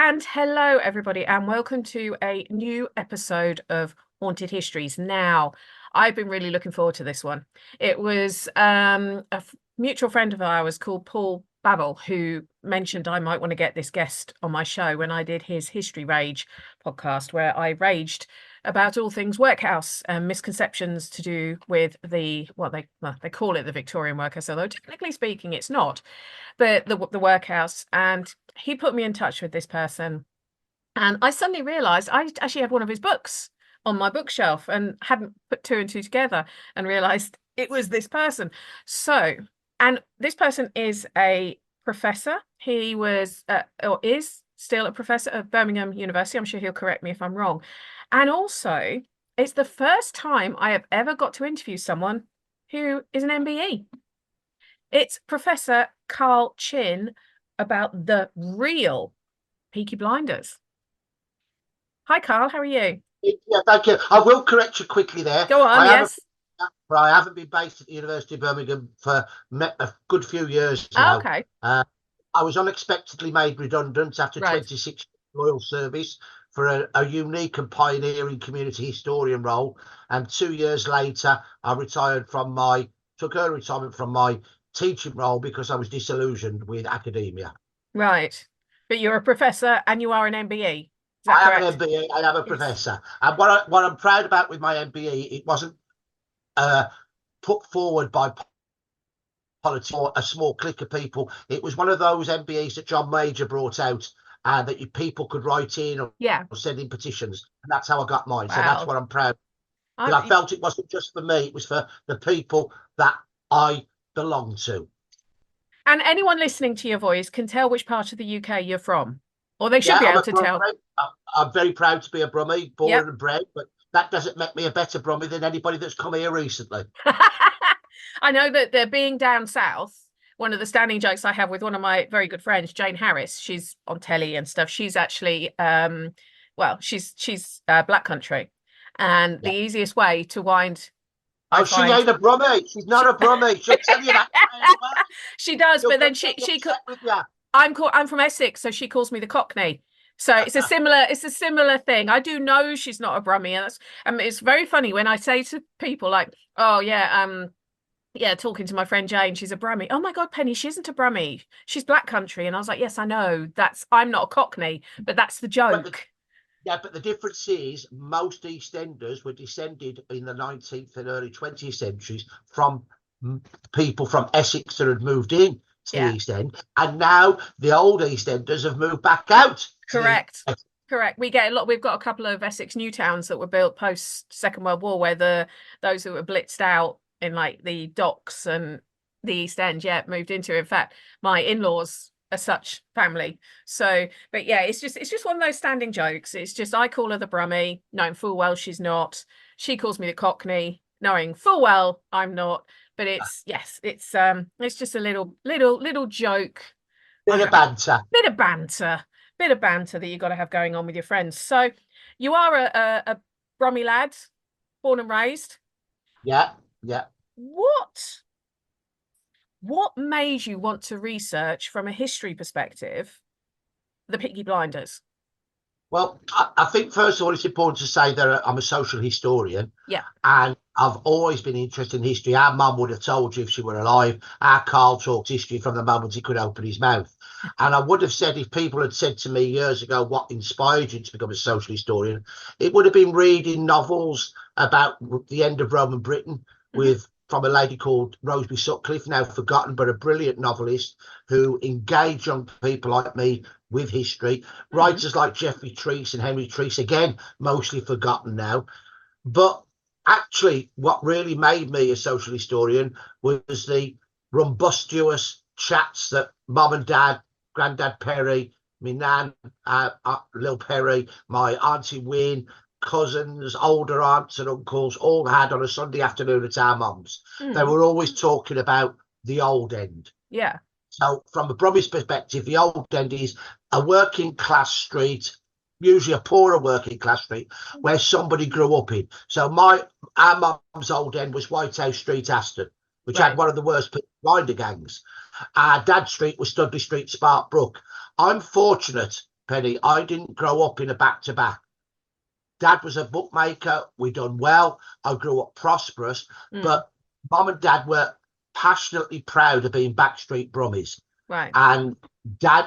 And hello, everybody, and welcome to a new episode of Haunted Histories. Now, I've been really looking forward to this one. It was a mutual friend of ours called Paul Babel who mentioned I might want to get this guest on my show when I did his History Rage podcast, where I raged about all things workhouse and misconceptions to do with they call it the Victorian workhouse, although technically speaking it's not, but the workhouse. And he put me in touch with this person, and I suddenly realized I actually had one of his books on my bookshelf and hadn't put two and two together and realized it was this person. So, and this person is a professor. He was or is still a professor at Birmingham University. I'm sure he'll correct me if I'm wrong. And also, it's the first time I have ever got to interview someone who is an MBE. It's Professor Carl Chinn about the real Peaky Blinders. Hi, Carl. How are you? Yeah, thank you. I will correct you quickly there. Go on, yes. I haven't been based at the University of Birmingham for a good few years now. Okay. I was unexpectedly made redundant after 26 years loyal service for a unique and pioneering community historian role. And 2 years later, I took early retirement from my teaching role because I was disillusioned with academia. Right. But you're a professor and you are an MBE. I am an MBE, I am a professor. And what I'm proud about with my MBE, it wasn't put forward by politics or a small clique of people. It was one of those MBEs that John Major brought out, and that people could write in or send in petitions. And that's how I got mine. Wow. So that's what I'm proud of. I felt it wasn't just for me, it was for the people that I belong to. And anyone listening to your voice can tell which part of the UK you're from, or they should be able to tell. I'm very proud to be a Brummie, born and bred, but that doesn't make me a better Brummie than anybody that's come here recently. I know that they're being down south. One of the standing jokes I have with one of my very good friends, Jane Harris, she's on telly and stuff. She's actually, she's Black Country, and the easiest way to wind. She ain't a Brummie. She's not a Brummie. She'll tell you that. She does, but then she I'm from Essex, so she calls me the Cockney. So it's a similar thing. I do know she's not a Brummie, and it's very funny when I say to people like, oh yeah, talking to my friend Jane, she's a Brummie. Oh my God, Penny, she isn't a Brummie. She's Black Country. And I was like, yes, I know. I'm not a Cockney, but that's the joke. But the difference is most EastEnders were descended in the 19th and early 20th centuries from people from Essex that had moved in to the East End. And now the old EastEnders have moved back out. Correct. We've got a couple of Essex new towns that were built post Second World War, where those who were blitzed out in like the docks and the East End moved into. In fact, my in-laws are such family. So, but yeah, it's just one of those standing jokes. It's just I call her the Brummie, knowing full well she's not. She calls me the Cockney, knowing full well I'm not. But it's just a little joke. Bit of banter that you got to have going on with your friends. So you are a Brummie lad, born and raised. Yeah. What made you want to research from a history perspective the Peaky Blinders? Well, I think first of all it's important to say that I'm a social historian. Yeah. And I've always been interested in history. Our mum would have told you if she were alive. Our Carl talked history from the moment he could open his mouth. And I would have said, if people had said to me years ago what inspired you to become a social historian, it would have been reading novels about the end of Roman Britain from a lady called Roseby Sutcliffe, now forgotten, but a brilliant novelist who engaged young people like me with history. Writers like Geoffrey Treece and Henry Treece, again, mostly forgotten now. But actually, what really made me a social historian was the rumbustious chats that mum and dad, Grandad Perry, my nan, Lil Perry, my auntie Wynne, cousins, older aunts and uncles all had on a Sunday afternoon at our mum's. They were always talking about the old end. Yeah. So from a Brummie's perspective, the old end is a working class street, usually a poorer working class street, where somebody grew up in. So our mum's old end was Whitehouse Street, Aston, which had one of the worst blinder gangs. Our dad's street was Studley Street, Spark Brook. I'm fortunate Penny, I didn't grow up in a back-to-back. Dad was a bookmaker. We done well. I grew up prosperous, but Mum and Dad were passionately proud of being backstreet Brummies. Right. And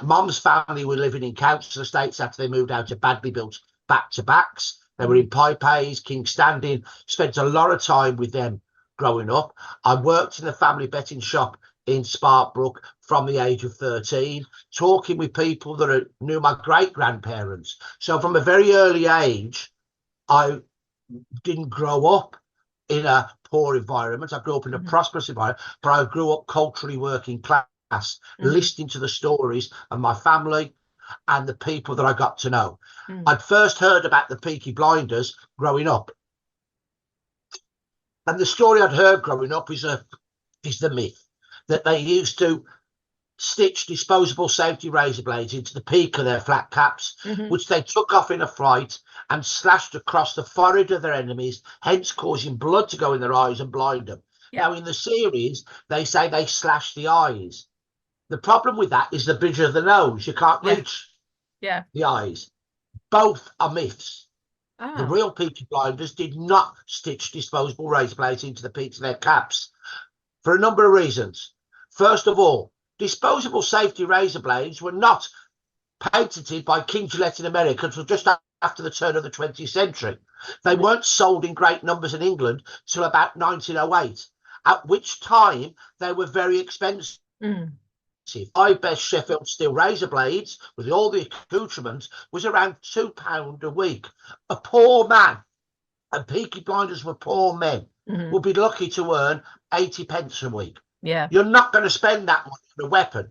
Mum's family were living in council estates after they moved out of badly built back-to-backs. They were in Pipeys, King's Standing. Spent a lot of time with them growing up. I worked in the family betting shop in Sparkbrook from the age of 13, talking with people that knew my great-grandparents. So from a very early age, I didn't grow up in a poor environment. I grew up in a prosperous environment, but I grew up culturally working class, listening to the stories of my family and the people that I got to know. I'd first heard about the Peaky Blinders growing up. And the story I'd heard growing up is the myth that they used to stitch disposable safety razor blades into the peak of their flat caps, which they took off in a fright and slashed across the forehead of their enemies, hence causing blood to go in their eyes and blind them. Now, in the series, they say they slashed the eyes. The problem with that is the bridge of the nose. You can't reach the eyes. Both are myths. The real Peaky Blinders did not stitch disposable razor blades into the peaks of their caps for a number of reasons. First of all, disposable safety razor blades were not patented by King Gillette in America until just after the turn of the 20th century. They weren't sold in great numbers in England till about 1908, at which time they were very expensive. My best Sheffield steel razor blades with all the accoutrements was around £2 a week. A poor man, and Peaky Blinders were poor men, would be lucky to earn 80 pence a week. Yeah. You're not going to spend that money on a weapon.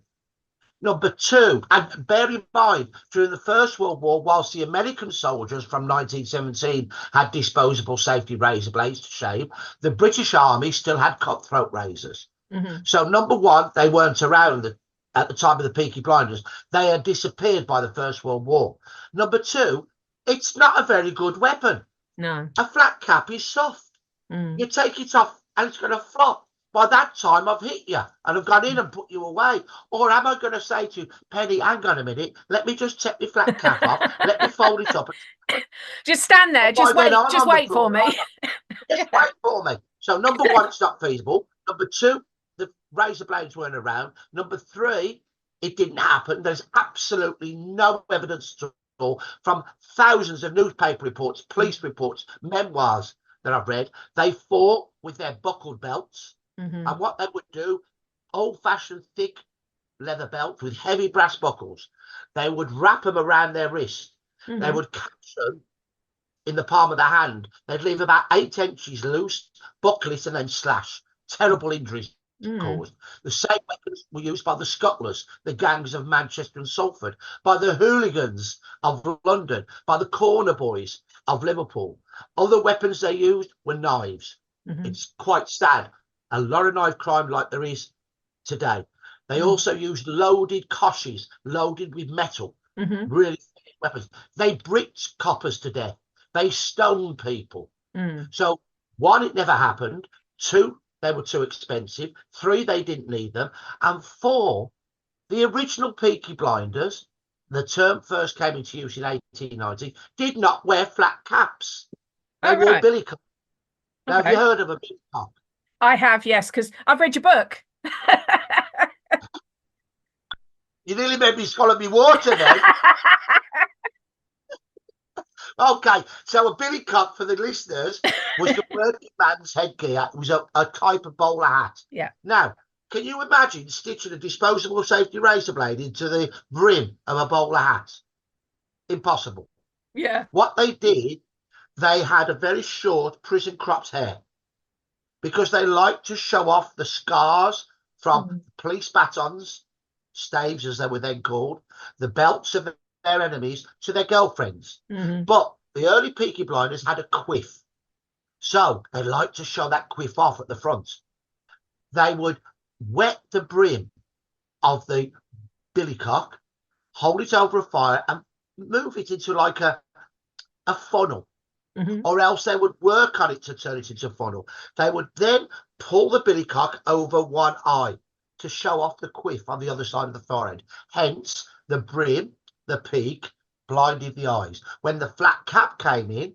Number two, and bear in mind, during the First World War, whilst the American soldiers from 1917 had disposable safety razor blades to shave, the British Army still had cutthroat razors. So number one, they weren't around at the time of the Peaky Blinders. They had disappeared by the First World War. Number two, it's not a very good weapon. No. A flat cap is soft. You take it off and it's going to flop. By that time, I've hit you and I've gone in and put you away. Or am I going to say to you, Penny, hang on a minute, let me just take my flat cap off, let me fold it up. Just stand there, just wait for me. Just wait for me. So number one, it's not feasible. Number two, the razor blades weren't around. Number three, it didn't happen. There's absolutely no evidence at all from thousands of newspaper reports, police reports, memoirs that I've read. They fought with their buckled belts. And what they would do, old-fashioned thick leather belts with heavy brass buckles, they would wrap them around their wrist. They would catch them in the palm of the hand. They'd leave about 8 inches loose, buckle it, and then slash. Terrible injuries caused. The same weapons were used by the scuttlers, the gangs of Manchester and Salford, by the hooligans of London, by the corner boys of Liverpool. Other weapons they used were knives. It's quite sad. A lot of knife crime like there is today. They also used loaded koshes, loaded with metal, really weapons. They bricked coppers to death. They stoned people. So, one, it never happened. Two, they were too expensive. Three, they didn't need them. And four, the original Peaky Blinders, the term first came into use in 1890, did not wear flat caps. They wore billy cops. Now, have you heard of a billy cop? I have, yes, because I've read your book. You nearly made me swallow me water then. Okay, so a billy cop for the listeners was the working man's headgear. It was a type of bowler hat. Yeah. Now, can you imagine stitching a disposable safety razor blade into the brim of a bowler hat? Impossible. Yeah. What they did, they had a very short prison cropped hair, because they like to show off the scars from police batons, staves as they were then called, the belts of their enemies to their girlfriends. But the early Peaky Blinders had a quiff. So they like to show that quiff off at the front. They would wet the brim of the billycock, hold it over a fire and move it into like a funnel. Or else they would work on it to turn it into a funnel. They would then pull the billycock over one eye to show off the quiff on the other side of the forehead. Hence, the brim, the peak, blinded the eyes. When the flat cap came in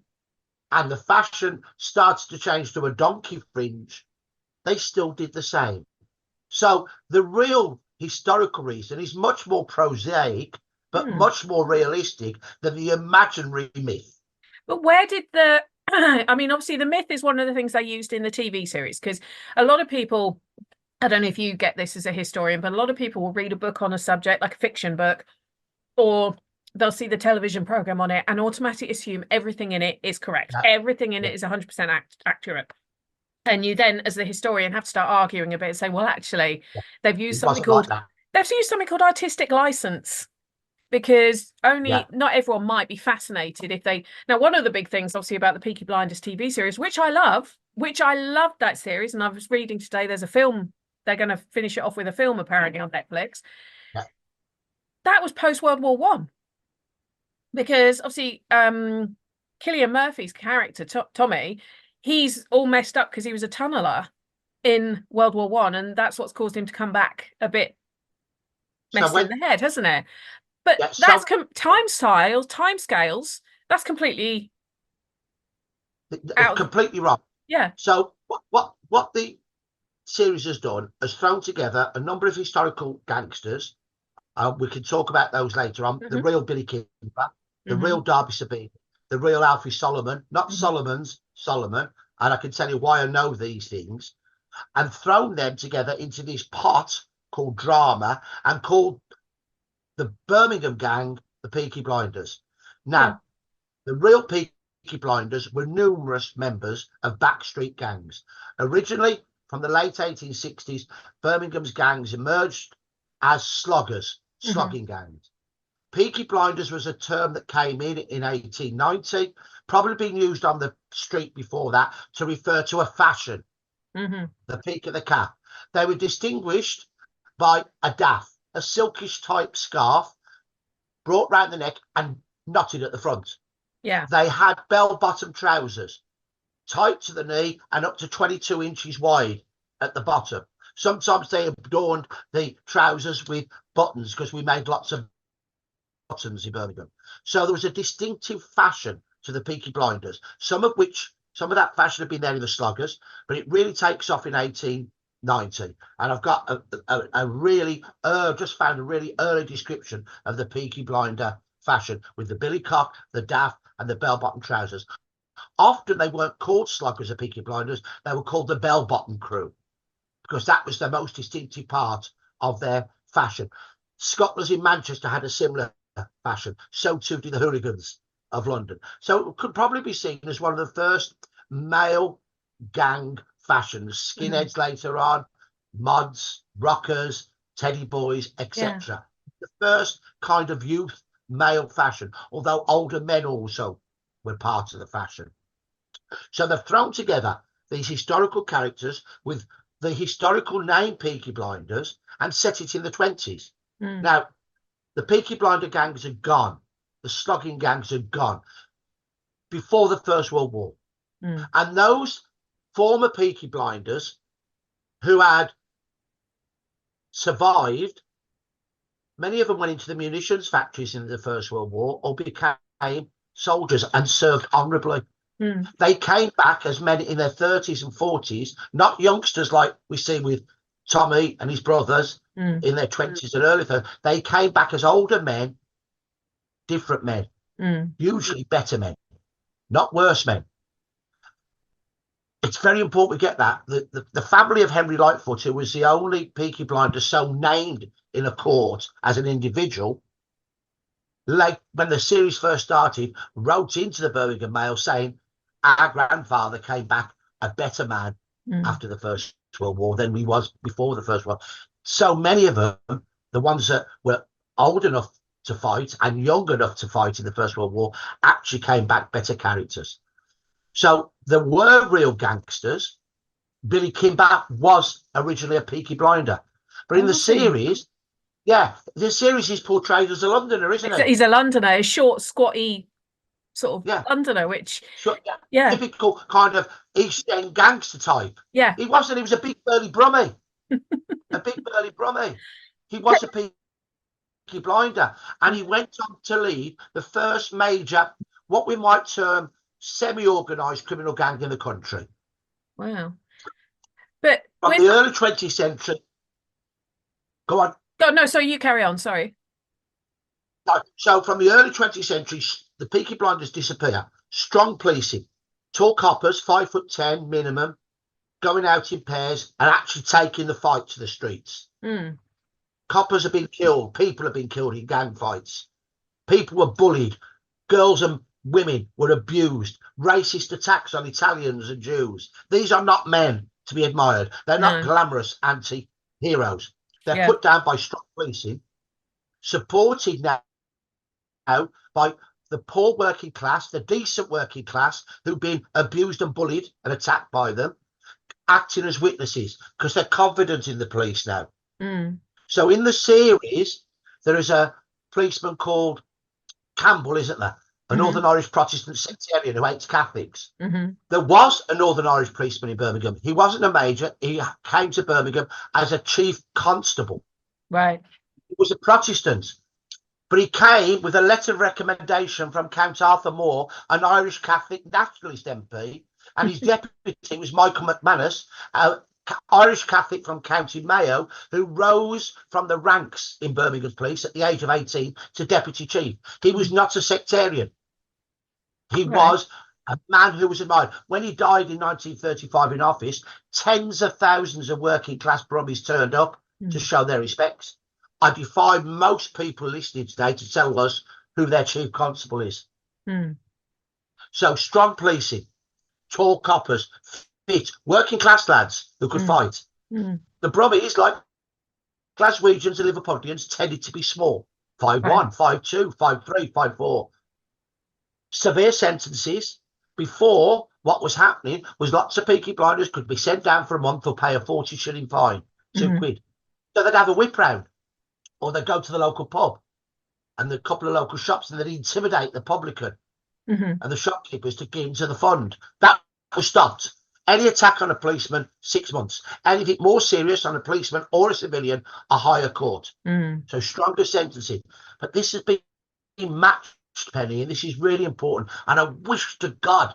and the fashion starts to change to a donkey fringe, they still did the same. So the real historical reason is much more prosaic, but much more realistic than the imaginary myth. But where did the I mean, obviously the myth is one of the things they used in the TV series, because a lot of people, I don't know if you get this as a historian, but a lot of people will read a book on a subject, like a fiction book, or they'll see the television program on it and automatically assume everything in it is correct. Yeah. Everything in it is 100% accurate. And you then, as the historian, have to start arguing a bit and say, well, actually, they've used something called artistic license, because not everyone might be fascinated if they. Now, one of the big things, obviously, about the Peaky Blinders TV series, which I loved that series, and I was reading today, there's a film. They're going to finish it off with a film apparently on Netflix. Yeah. That was post World War One, because obviously, Cillian Murphy's character Tommy, he's all messed up because he was a tunneler in World War One, and that's what's caused him to come back a bit messed in the head, hasn't it? But that's time scales. That's completely completely wrong. Yeah. So what the series has done has thrown together a number of historical gangsters. We can talk about those later on. The real Billy Kidnapper, the real Derby Sabine, the real Alfie Solomon, not Solomon's, Solomon. And I can tell you why I know these things. And thrown them together into this pot called drama and called the Birmingham gang, the Peaky Blinders. Now, the real Peaky Blinders were numerous members of backstreet gangs. Originally, from the late 1860s, Birmingham's gangs emerged as slugging gangs. Peaky Blinders was a term that came in 1890, probably being used on the street before that to refer to a fashion, the peak of the cap. They were distinguished by a daff, a silkish type scarf brought round the neck and knotted at the front. Yeah. They had bell-bottom trousers, tight to the knee and up to 22 inches wide at the bottom. Sometimes they adorned the trousers with buttons because we made lots of buttons in Birmingham. So there was a distinctive fashion to the Peaky Blinders, some of that fashion had been there in the Sluggers, but it really takes off in 1890. And I've got just found a really early description of the Peaky Blinder fashion with the billy cock, the daff, and the bell-bottom trousers. Often they weren't called Sluggers or Peaky Blinders, they were called the bell-bottom crew, because that was the most distinctive part of their fashion. Scotland's in Manchester had a similar fashion, so too did the hooligans of London. So it could probably be seen as one of the first male gang fashions. Skinheads later on, mods, rockers, teddy boys, etc. The first kind of youth male fashion, although older men also were part of the fashion. So they've thrown together these historical characters with the historical name Peaky Blinders and set it in the 20s. Now, the Peaky Blinder gangs are gone. The slugging gangs are gone before the First World War. And those former Peaky Blinders who had survived, many of them went into the munitions factories in the First World War or became soldiers and served honourably. They came back as men in their 30s and 40s, not youngsters like we see with Tommy and his brothers in their 20s and early 30s. They came back as older men, different men, usually better men, not worse men. It's very important we get that. The family of Henry Lightfoot, who was the only Peaky Blinder so named in a court as an individual, like when the series first started, wrote into the Birmingham Mail saying, our grandfather came back a better man after the First World War than he was before the First World War. So many of them, the ones that were old enough to fight and young enough to fight in the First World War, actually came back better characters. So there were real gangsters. Billy Kimber was originally a Peaky Blinder. But in the series, the series is portrayed as a Londoner, isn't he? He's a Londoner, a short, squatty sort of Londoner, which typical kind of East End gangster type. Yeah. He wasn't, he was a big burly Brummie. A big burly Brummie. He was a Peaky Blinder, and he went on to lead the first major, what we might term, semi-organised criminal gang in the country. Wow. But from the early 20th century. Go on. Oh, no, so you carry on, sorry. So from the early 20th century, the Peaky Blinders disappear. Strong policing, tall coppers, 5'10" minimum, going out in pairs and actually taking the fight to the streets. Coppers have been killed. People have been killed in gang fights. People were bullied. Girls and women were abused. Racist attacks on Italians and Jews. These are not men to be admired. They're not glamorous anti-heroes. They're put down by strong policing, supported now by the poor working class, the decent working class, who've been abused and bullied and attacked by them, acting as witnesses because they're confident in the police now. So in the series, there is a policeman called Campbell, isn't there? A Northern Irish Protestant sectarian who hates Catholics. There was a Northern Irish policeman in Birmingham. He wasn't a major. He came to Birmingham as a chief constable. Right. He was a Protestant. But he came with a letter of recommendation from Count Arthur Moore, an Irish Catholic nationalist MP, and his deputy was Michael McManus, Irish Catholic from County Mayo, who rose from the ranks in Birmingham Police at the age of 18 to deputy chief. He was not a sectarian. He was a man who was admired. When he died in 1935 in office, tens of thousands of working class Brummies turned up to show their respects. I defy most people listening today to tell us who their chief constable is. So strong policing, tall coppers, fit, working class lads who could fight. The Brummies, like Glaswegians and Liverpudlians, tended to be small. 5'1", 5'2", 5'3", 5'4". Severe sentences. Before, what was happening was lots of Peaky Blinders could be sent down for a month or pay a 40-shilling fine, £2. So they'd have a whip round, or they'd go to the local pub and the couple of local shops, and they'd intimidate the publican and the shopkeepers to get into the fund. That was stopped. Any attack on a policeman, 6 months. Anything more serious on a policeman or a civilian, a higher court. So stronger sentencing. But this has been matched, Penny, and this is really important. And I wish to God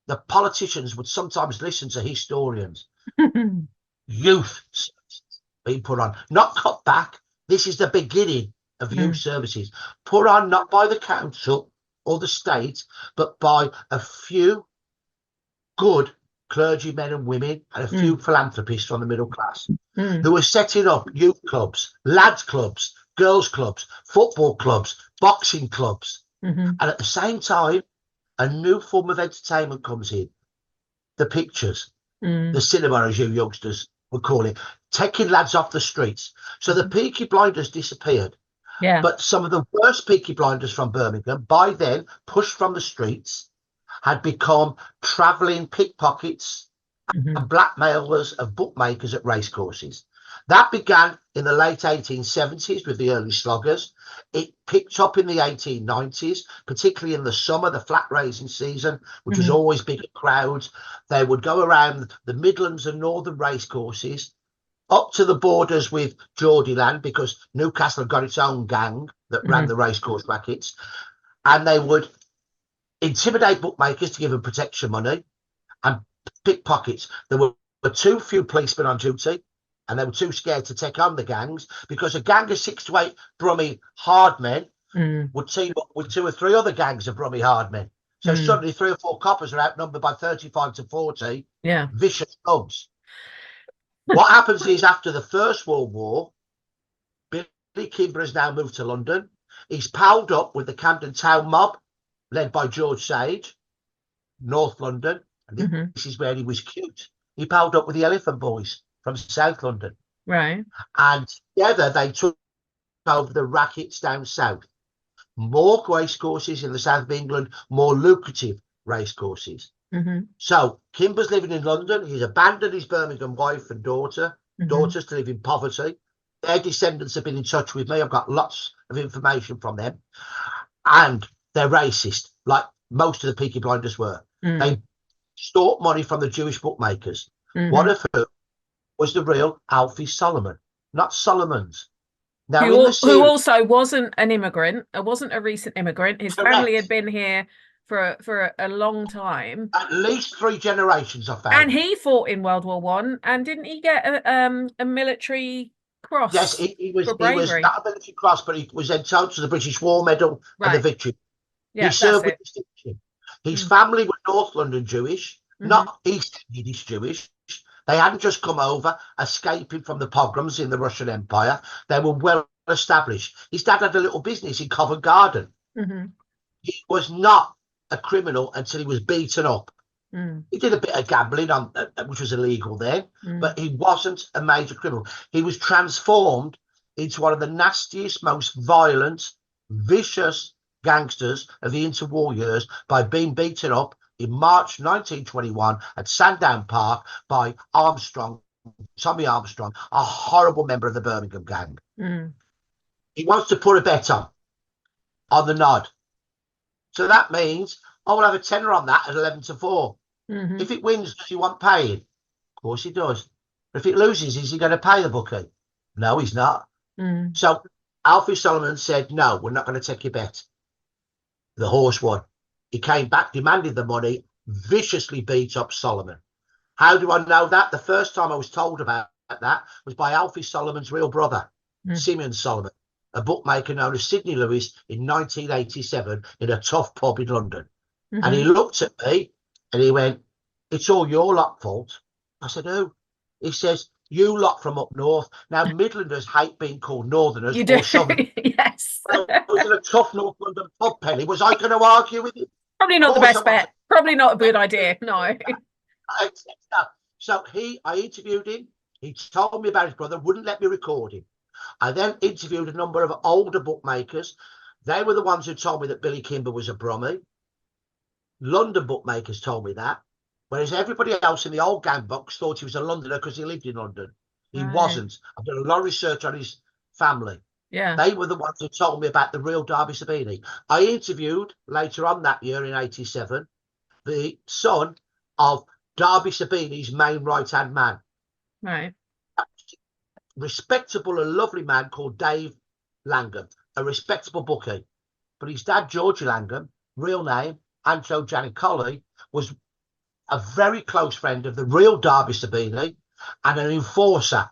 the politicians would sometimes listen to historians. Youth services being put on, not cut back. This is the beginning of youth services, put on not by the council or the state, but by a few good clergymen and women and a few philanthropists from the middle class who are setting up youth clubs, lads clubs, girls clubs, football clubs, boxing clubs. And at the same time, a new form of entertainment comes in. The pictures, the cinema, as you youngsters would call it, taking lads off the streets. So the Peaky Blinders disappeared. But some of the worst Peaky Blinders from Birmingham, by then pushed from the streets, had become travelling pickpockets and blackmailers of bookmakers at racecourses. That began in the late 1870s with the early sloggers. It picked up in the 1890s, particularly in the summer, the flat racing season, which was always bigger crowds. They would go around the Midlands and Northern racecourses, up to the borders with Geordieland, because Newcastle had got its own gang that ran the racecourse rackets, and they would intimidate bookmakers to give them protection money and pickpockets. There were too few policemen on duty, and they were too scared to take on the gangs, because a gang of 6 to 8 Brummie hard men would team up with 2 or 3 other gangs of Brummie hard men. So suddenly 3 or 4 coppers are outnumbered by 35 to 40 vicious thugs. What happens is, after the First World War, Billy Kimber has now moved to London. He's palled up with the Camden Town mob, led by George Sage, North London. And this is where he was cute. He palled up with the Elephant Boys from South London. Right. And together they took over the rackets down south. More racecourses in the south of England, more lucrative racecourses. So Kimber's living in London. He's abandoned his Birmingham wife and daughters to live in poverty. Their descendants have been in touch with me. I've got lots of information from them. And they're racist, like most of the Peaky Blinders were. They extort money from the Jewish bookmakers. One of whom was the real Alfie Solomon, not Solomon's. Now, in the Who series, also wasn't an immigrant, wasn't a recent immigrant. His family had correct, been here for a long time, at least 3 generations, I and found. he fought in World War One. And didn't he get a military Yes, cross for he was bravery? not a military cross, but he was entitled to the British War Medal and the Right. Victory. He Yeah, that's served with it. distinction. His Mm. family were North London Jewish, Hmm. not East Yiddish Jewish. They hadn't just come over escaping from the pogroms in the Russian Empire. They were well established. His dad had a little business in Covent Garden. Hmm. He was not a criminal until he was beaten up. Mm. He did a bit of gambling, which was illegal then, Mm. but he wasn't a major criminal. He was transformed into one of the nastiest, most violent, vicious gangsters of the interwar years by being beaten up in March 1921 at Sandown Park by Armstrong, Tommy Armstrong, a horrible member of the Birmingham gang. Mm. He wants to put a bet on the nod. So that means I will have a tenner on that at 11-4. Hmm. If it wins, does he want paying? Of course he does. But if it loses, is he going to pay the bookie? No, he's not. Mm. So Alfie Solomon said, no, we're not going to take your bet. The horse won. He came back, demanded the money, viciously beat up Solomon. How do I know that? The first time I was told about that was by Alfie Solomon's real brother, Mm. Simeon Solomon, a bookmaker known as Sidney Lewis in 1987 in a tough pub in London. And he Hmm. looked at me and he went, it's all your lot fault. I said, who? He says, you lot from up north. Now, Midlanders hate being called Northerners You do, or Southerners. yes. Well, I was in a tough North London pub, Penny. Was I going to argue with you? Of Probably not the course I best bet. wasn't. Probably not a good idea. No. I accept that. So I interviewed him. He told me about his brother, wouldn't let me record him. I then interviewed a number of older bookmakers. They were the ones who told me that Billy Kimber was a Brummie. London bookmakers told me that, whereas everybody else in the old gang books thought he was a Londoner because he lived in London. He Right. wasn't. I've done a lot of research on his family. Yeah. They were the ones who told me about the real Derby Sabini. I interviewed later on that year in 87 the son of Derby Sabini's main right-hand man, Right. a respectable and lovely man called Dave Langham, a respectable bookie. But his dad, Georgie Langham, real name, Anto Gianicoli, was a very close friend of the real Derby Sabini and an enforcer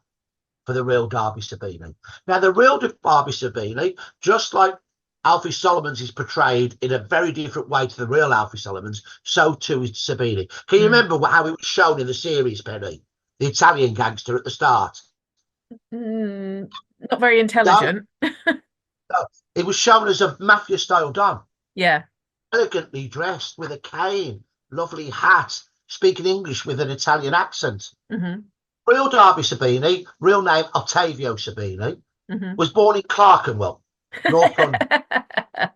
for the real Derby Sabini. Now, the real Derby Sabini, just like Alfie Solomon's is portrayed in a very different way to the real Alfie Solomon's, so too is Sabini. Can you Mm. remember how it was shown in the series, Penny? The Italian gangster at the start. Mm. Not very No, intelligent. no. It was shown as a mafia-style Don, Yeah. elegantly dressed with a cane, lovely hat, speaking English with an Italian accent. Hmm. Real Derby Sabini, real name Ottavio Sabini, Hmm. was born in Clerkenwell, North London.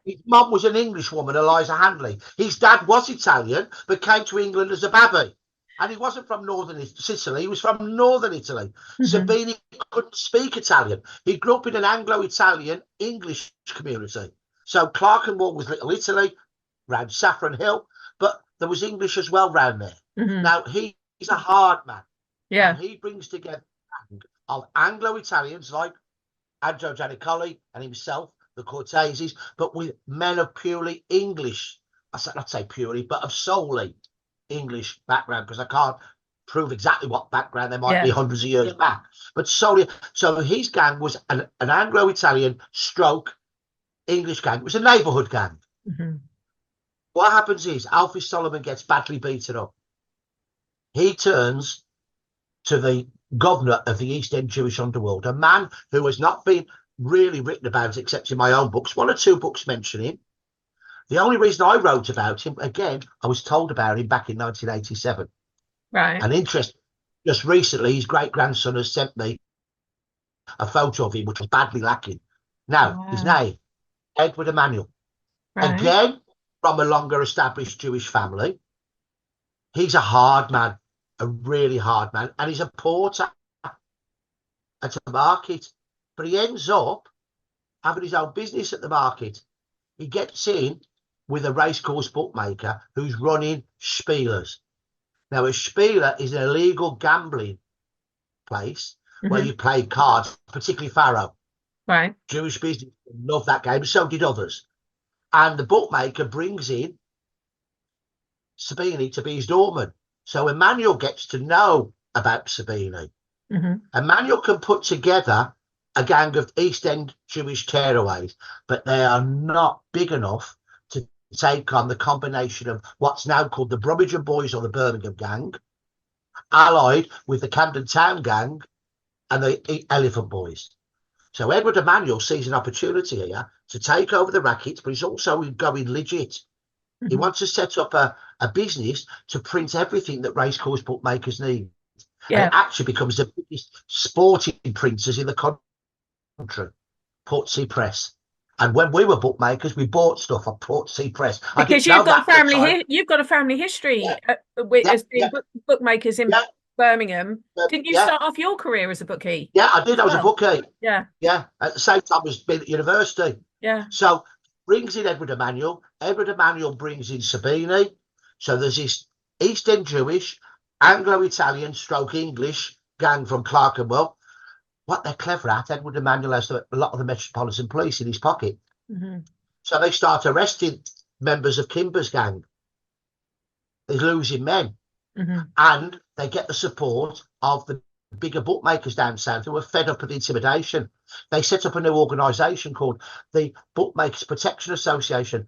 His mum was an English woman, Eliza Handley. His dad was Italian, but came to England as a babby. And he wasn't from northern Sicily, he was from northern Italy. Hmm. Sabini couldn't speak Italian. He grew up in an Anglo-Italian English community. So Clerkenwell was Little Italy, round Saffron Hill, but there was English as well round there. Hmm. Now, he's a hard man, and Yeah. he brings together of Anglo-Italians like Andrew Gianicoli and himself, the Corteses, but with men of purely English, I said not say purely, but of solely English background, because I can't prove exactly what background they might be Yeah. hundreds of years back, but solely. So his gang was an Anglo-Italian stroke English gang. It was a neighbourhood gang. Hmm. What happens is Alfie Solomon gets badly beaten up. He turns to the governor of the East End Jewish underworld, a man who has not been really written about except in my own books. One or two books mention him. The only reason I wrote about him, again, I was told about him back in 1987. Right. And interest, just recently, his great grandson has sent me a photo of him, which was badly lacking. Now, his Wow. name, Edward Emanuel. Right. Again, from a longer established Jewish family. He's a hard man, a really hard man, and he's a porter at a market. But he ends up having his own business at the market. He gets in with a racecourse bookmaker who's running Spielers. Now, a Spieler is an illegal gambling place where Hmm. you play cards, particularly Faro. Right. Jewish business loved that game, so did others. And the bookmaker brings in Sabini to be his doorman. So Emmanuel gets to know about Sabini. Emmanuel can put together a gang of East End Jewish tearaways, but they are not big enough to take on the combination of what's now called the Brummie boys or the Birmingham gang, allied with the Camden Town gang and the Elephant boys. So Edward Emmanuel sees an opportunity here to take over the rackets, but he's also going legit. He wants to set up a business to print everything that racecourse bookmakers need. And it actually becomes the biggest sporting printers in the country, Portsea Press. And when we were bookmakers, we bought stuff at Portsea Press. Because you've got a family history as being bookmakers in Birmingham. Didn't you start off your career as a bookie? Yeah, I did. I was a bookie. Yeah. Yeah. At the same time as being at university. Yeah. So brings in Edward Emmanuel. Edward Emmanuel brings in Sabini. So there's this East End Jewish, Anglo-Italian stroke English gang from Clerkenwell. What they're clever at, Edward Emmanuel has a lot of the Metropolitan Police in his pocket. So they start arresting members of Kimber's gang. They're losing men. And they get the support of the bigger bookmakers down south who are fed up with intimidation. They set up a new organisation called the Bookmakers Protection Association.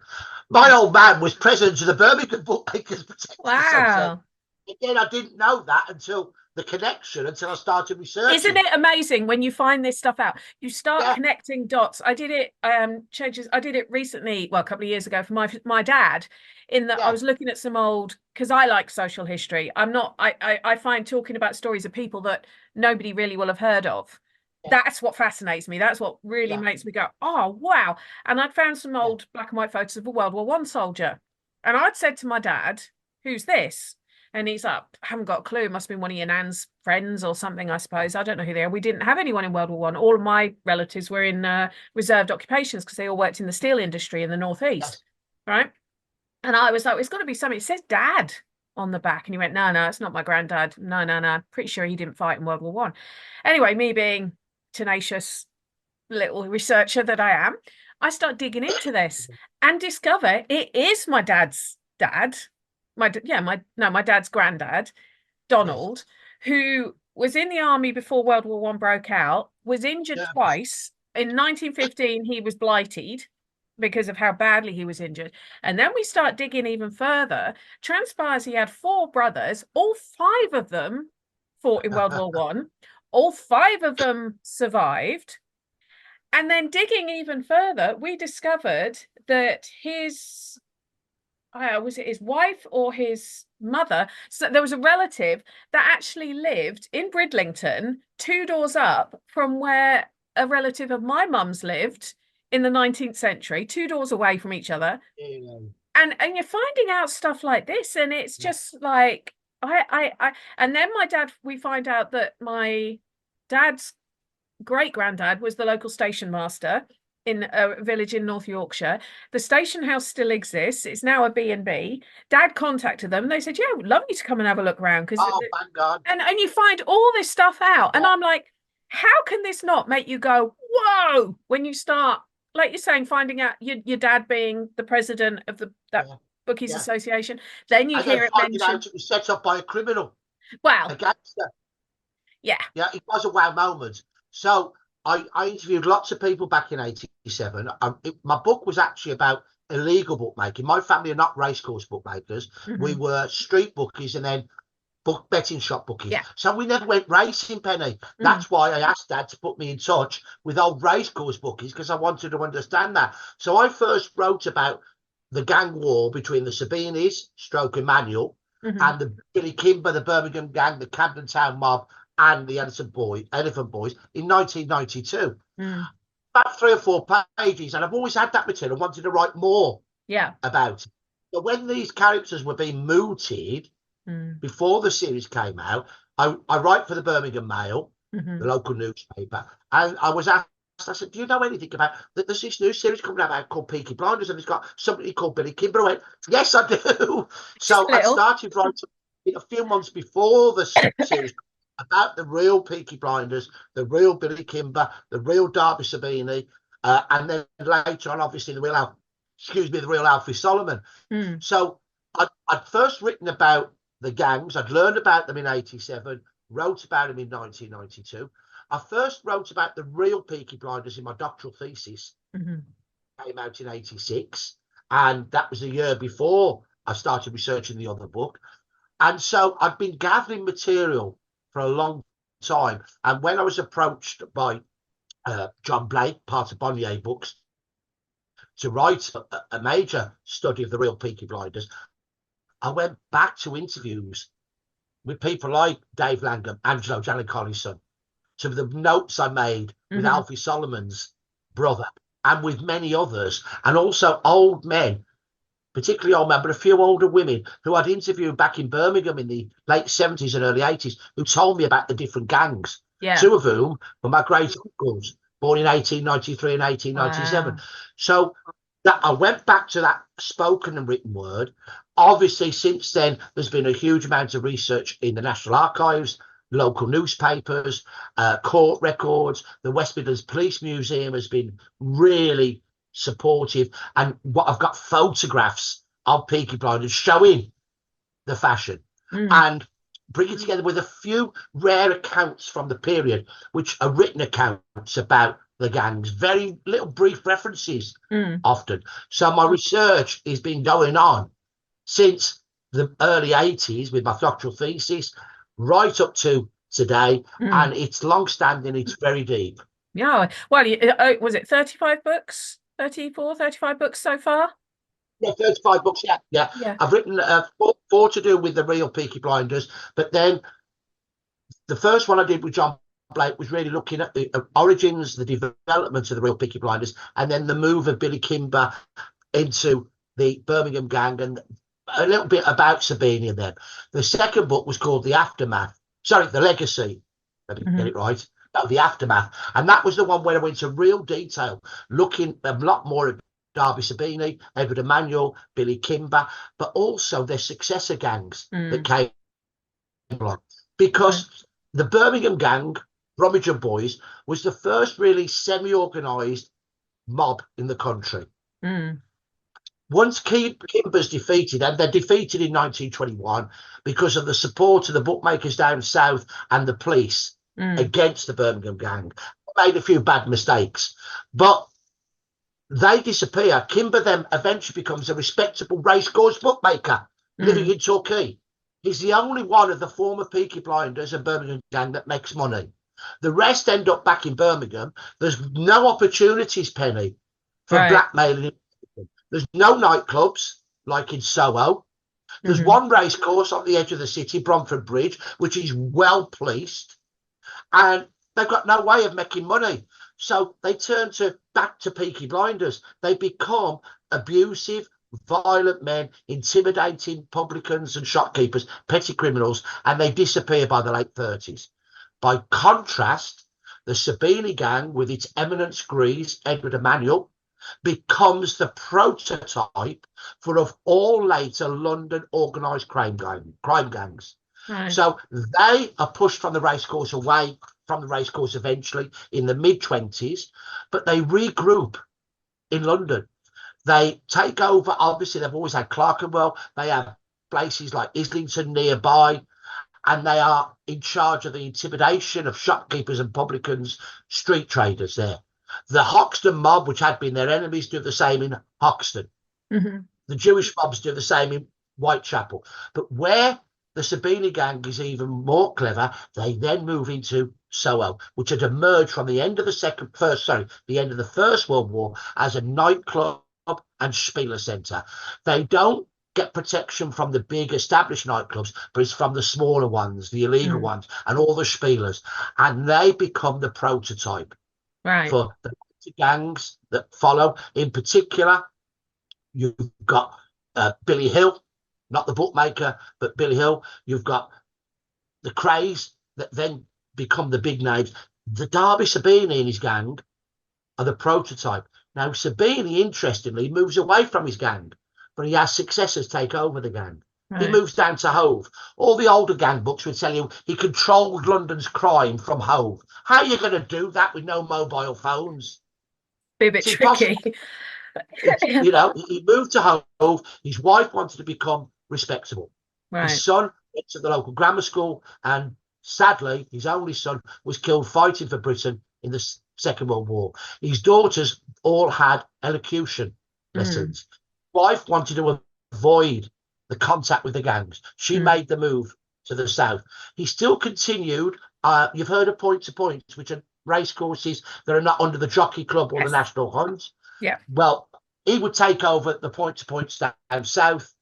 My old man was president of the Birmingham Bookmakers Protection Association. Again, I didn't know that until I started researching. Isn't it amazing when you find this stuff out? You start connecting dots. I did it I did it recently, well, a couple of years ago for my dad, in that I was looking at some old, because I like social history. I find talking about stories of people that nobody really will have heard of. That's what fascinates me. That's what really makes me go, oh wow. And I'd found some old black and white photos of a World War I soldier. And I'd said to my dad, who's this? And he's like, I haven't got a clue. It must have been one of your nan's friends or something, I suppose. I don't know who they are. We didn't have anyone in World War I. All of my relatives were in reserved occupations because they all worked in the steel industry in the Northeast, right? And I was like, it's got to be something. It says Dad on the back. And he went, no, it's not my granddad. No. Pretty sure he didn't fight in World War I. Anyway, me being tenacious little researcher that I am, I start digging into this and discover it is my dad's dad. My dad's granddad, Donald, who was in the army before World War I broke out, was injured twice. In 1915, he was blighted because of how badly he was injured. And then we start digging even further. Transpires he had 4 brothers. All 5 of them fought in World War I. All 5 of them survived. And then digging even further, we discovered that his... was it his wife or his mother? So there was a relative that actually lived in Bridlington, 2 doors up from where a relative of my mum's lived in the 19th century, 2 doors away from each other. And you're finding out stuff like this, and it's just like and then we find out that my dad's great granddad was the local station master in a village in North Yorkshire. The station house still exists. It's now a B&B. Dad contacted them. They said, yeah, we'd love you to come and have a look around. Thank God. And you find all this stuff out. And I'm like, how can this not make you go, whoa, when you start, like you're saying, finding out your dad being the president of that Bookies Association. Then you hear it mentioned. It was set up by a criminal. Wow. A gangster. Yeah. Yeah, it was a wow moment. So I interviewed lots of people back in 87. My book was actually about illegal bookmaking. My family are not racecourse bookmakers. We were street bookies and then betting shop bookies. So we never went racing, Penny. That's why I asked Dad to put me in touch with old racecourse bookies, because I wanted to understand that. So I first wrote about the gang war between the Sabinis, stroke Emmanuel, and the Billy Kimber, the Birmingham gang, the Camden Town mob, and the Elephant Boys in 1992. About 3 or 4 pages, and I've always had that material. I wanted to write more about it. So when these characters were being mooted before the series came out, I write for the Birmingham Mail, the local newspaper, and I was asked, I said, do you know anything about there's this new series coming out called Peaky Blinders, and it's got somebody called Billy Kimber? I went, yes, I do. So I started writing a few months before the series. about the real Peaky Blinders, the real Billy Kimber, the real Derby Sabini, and then later on, obviously, the real Alfie Solomon. So I'd first written about the gangs. I'd learned about them in 87, wrote about them in 1992. I first wrote about the real Peaky Blinders in my doctoral thesis, came out in 86, and that was the year before I started researching the other book. And so I'd been gathering material for a long time. And when I was approached by John Blake, part of Bonnier Books, to write a major study of the real Peaky Blinders, I went back to interviews with people like Dave Langham, Angelo Giannicoli's son, to the notes I made with Alfie Solomon's brother, and with many others, and also old men, particularly old men, but a few older women who I'd interviewed back in Birmingham in the late 70s and early 80s, who told me about the different gangs. Yeah. Two of whom were my great uncles, born in 1893 and 1897. Wow. So that I went back to that spoken and written word. Obviously, since then, there's been a huge amount of research in the National Archives, local newspapers, court records. The West Midlands Police Museum has been really supportive, and what I've got photographs of Peaky Blinders showing the fashion and bring it together with a few rare accounts from the period, which are written accounts about the gangs, very little brief references often. So my research has been going on since the early 80s with my doctoral thesis right up to today, and it's long-standing, it's very deep. Yeah, well, was it 35 books? 34, 35 books so far? Yeah, 35 books, yeah. I've written four to do with the real Peaky Blinders, but then the first one I did with John Blake was really looking at the origins, the development of the real Peaky Blinders, and then the move of Billy Kimber into the Birmingham gang, and a little bit about Sabini and them. The second book was called The Legacy. Let me get it right. No, The Aftermath. And that was the one where I went into real detail, looking a lot more at Derby Sabini, Edward Emanuel, Billy Kimber, but also their successor gangs that came along. Because the Birmingham gang, Brummie Boys, was the first really semi-organised mob in the country. Once Kimber's defeated, and they're defeated in 1921 because of the support of the bookmakers down south and the police against the Birmingham gang. Made a few bad mistakes, but they disappear. Kimber then eventually becomes a respectable racecourse bookmaker living in Torquay. He's the only one of the former Peaky Blinders and Birmingham gang that makes money. The rest end up back in Birmingham. There's no opportunities, Penny, for blackmailing. There's no nightclubs like in Soho. There's one race course on the edge of the city, Bromford Bridge, which is well policed, and they've got no way of making money. So they turn back to Peaky Blinders. They become abusive, violent men, intimidating publicans and shopkeepers, petty criminals, and they disappear by the late 30s. By contrast, the Sabini gang, with its eminence Grease, Edward Emanuel, becomes the prototype for of all later London organised crime gangs. So they are pushed from the racecourse, away from the racecourse eventually in the mid-20s, but they regroup in London. They take over. Obviously, they've always had Clerkenwell. They have places like Islington nearby, and they are in charge of the intimidation of shopkeepers and publicans, street traders there. The Hoxton mob, which had been their enemies, do the same in Hoxton. The Jewish mobs do the same in Whitechapel. But where the Sabini gang is even more clever, they then move into Soho, which had emerged from the end of the First World War as a nightclub and Spieler centre. They don't get protection from the big established nightclubs, but it's from the smaller ones, the illegal ones, and all the Spielers. And they become the prototype for the gangs that follow. In particular, you've got Billy Hill, not the bookmaker, but Billy Hill. You've got the Crays that then become the big names. The Derby Sabini and his gang are the prototype. Now, Sabini, interestingly, moves away from his gang, but he has successors take over the gang. He Right. moves down to Hove. All the older gang books would tell you he controlled London's crime from Hove. How are you going to do that with no mobile phones? Be a bit It's impossible. tricky. He moved to Hove. His wife wanted to become respectable. His Right. son went to the local grammar school, and sadly, his only son was killed fighting for Britain in the Second World War. His daughters all had elocution Mm, lessons. Wife wanted to avoid the contact with the gangs. She mm. made the move to the south. He still continued. You've heard of point to points, which are race courses that are not under the Jockey Club or the Yes. National Hunt. Yeah. Well, he would take over the point to points down south.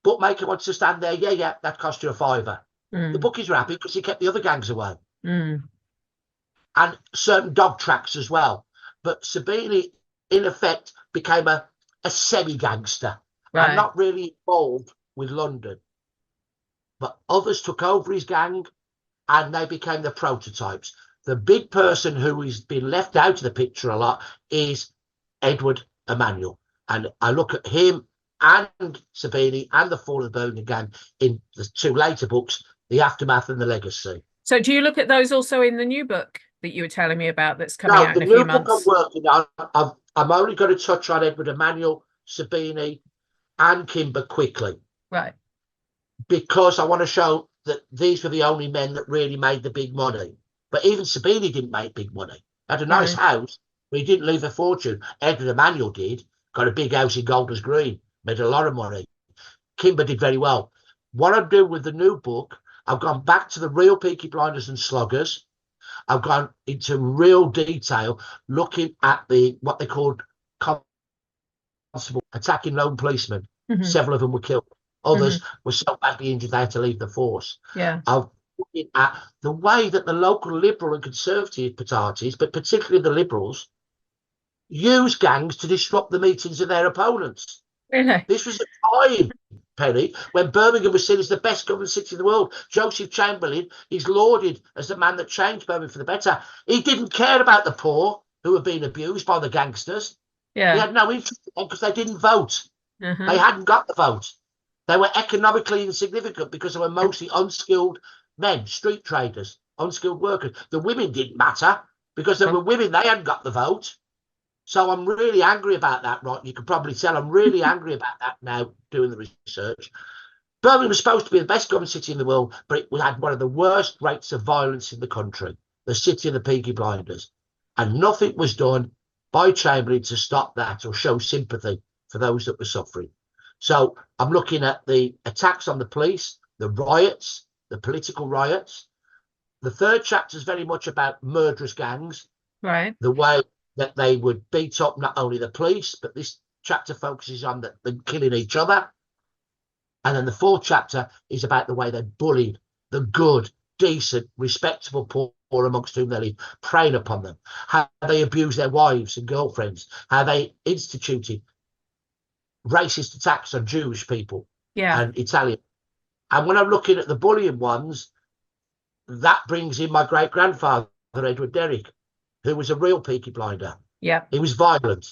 Bookmaker wants to stand there. Yeah, that cost you a fiver. The Mm, bookies were happy because he kept the other gangs away. mm. And certain dog tracks as well. But Sabini, in effect, became a semi-gangster and Right. not really involved with London. But others took over his gang and they became the prototypes. The big person who has been left out of the picture a lot is Edward Emanuel. And I look at him and Sabini and the Fall of the Birmingham Gang in the two later books, The Aftermath and The Legacy. So do you look at those also in the new book that you were telling me about that's coming No, out the in a few new book I'm months? working on, I'm only going to touch on Edward Emanuel, Sabini, and Kimber quickly Right. because I want to show that these were the only men that really made the big money. But even Sabini didn't make big money. Had a nice Right. house, but he didn't leave a fortune. Edward Emanuel did. Got a big house in Golders Green, made a lot of money. Kimber did very well. What I'm doing with the new book, I've gone back to the real Peaky Blinders and Sluggers. I've gone into real detail looking at what they called constable attacking lone policemen. Hmm. Several of them were killed. Hmm. Others were so badly injured they had to leave the force. Yeah. I've looking at the way that the local Liberal and Conservative parties, but particularly the Liberals, use gangs to disrupt the meetings of their opponents. Really? This was a time, Penny, when Birmingham was seen as the best governed city in the world. Joseph Chamberlain is lauded as the man that changed Birmingham for the better. He didn't care about the poor who were being abused by the gangsters. He Yeah. had no interest in them because they didn't vote. They Uh-huh. hadn't got the vote. They were economically insignificant because they were mostly unskilled men, street traders, unskilled workers. The women didn't matter because they were women. They hadn't got the vote. So I'm really angry about that, right? You can probably tell I'm really angry about that now doing the research. Birmingham was supposed to be the best governed city in the world, but it had one of the worst rates of violence in the country, the city of the Peaky Blinders. And nothing was done by Chamberlain to stop that or show sympathy for those that were suffering. So I'm looking at the attacks on the police, the riots, the political riots. The third chapter is very much about murderous gangs, Right. the way that they would beat up not only the police, but this chapter focuses on them killing each other. And then the fourth chapter is about the way they bullied the good, decent, respectable poor amongst whom they live, preying upon them, how they abused their wives and girlfriends, how they instituted racist attacks on Jewish people Yeah. and Italian. And when I'm looking at the bullying ones, that brings in my great grandfather, Edward Derrick, who was a real Peaky Blinder. Yeah. He was violent.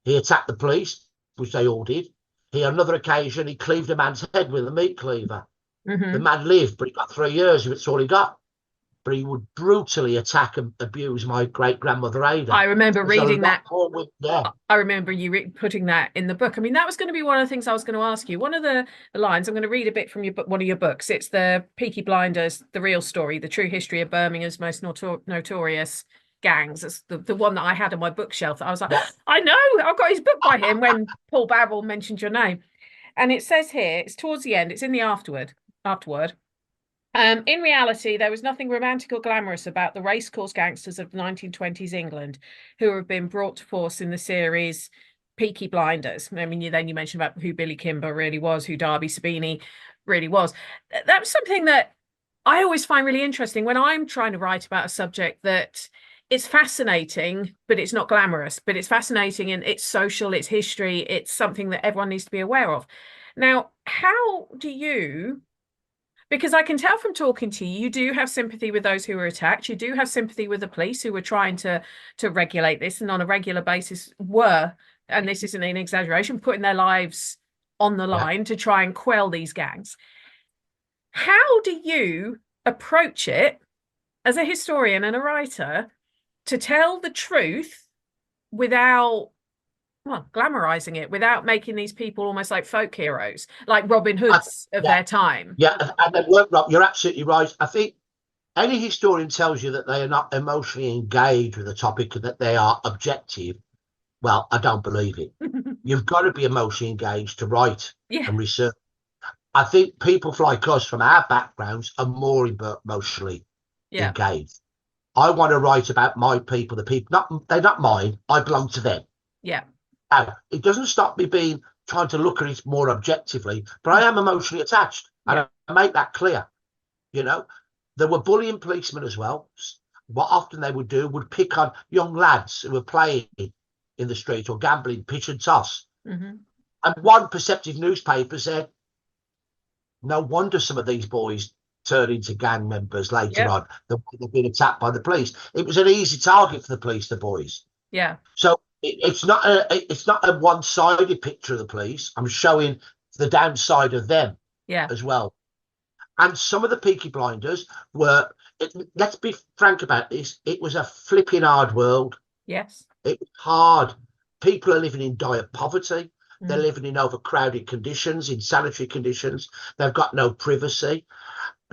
He attacked the police, which they all did. He, on another occasion, he cleaved a man's head with a meat cleaver. The Hmm. man lived, but he got 3 years. That's all he got. But he would brutally attack and abuse my great grandmother I Ada. remember There's a reading lot that. more with there. I remember you putting that in the book. I mean, that was going to be one of the things I was going to ask you. One of the lines, I'm going to read a bit from your book, one of your books. It's the Peaky Blinders, the real story, the true history of Birmingham's most notorious gangs. It's the one that I had on my bookshelf. That I was like, Yeah. I know, I've got his book by him when Paul Barrel mentioned your name. And it says here, it's towards the end, it's in the afterword. In reality, there was nothing romantic or glamorous about the racecourse gangsters of 1920s England who have been brought to force in the series Peaky Blinders. I mean, then you mentioned about who Billy Kimber really was, who Darby Sabini really was. That was something that I always find really interesting when I'm trying to write about a subject that it's fascinating, but it's not glamorous, but it's fascinating and it's social, it's history, it's something that everyone needs to be aware of. Now, how do you, because I can tell from talking to you, you do have sympathy with those who were attacked. You do have sympathy with the police who were trying to regulate this and on a regular basis were, and this isn't an exaggeration, putting their lives on the line to try and quell these gangs. How do you approach it as a historian and a writer to tell the truth without, well, glamorizing it, without making these people almost like folk heroes, like Robin Hoods of their time? Yeah, and they weren't, Rob. You're absolutely right. I think any historian tells you that they are not emotionally engaged with the topic and that they are objective. Well, I don't believe it. You've got to be emotionally engaged to write and research. I think people like us from our backgrounds are more emotionally engaged. I want to write about my people, the people, they're not mine. I belong to them. Yeah. Now, it doesn't stop me trying to look at it more objectively, but I am emotionally attached. And I make that clear. You know, there were bullying policemen as well. What often they would do would pick on young lads who were playing in the street or gambling, pitch and toss. Mm-hmm. And one perceptive newspaper said, no wonder some of these boys turn into gang members later on. They've been attacked by the police. It was an easy target for the police, the boys. Yeah. So it's not a one-sided picture of the police. I'm showing the downside of them as well. And some of the Peaky Blinders were, let's be frank about this, it was a flipping hard world. Yes. It was hard. People are living in dire poverty. They're living in overcrowded conditions, in sanitary conditions. They've got no privacy.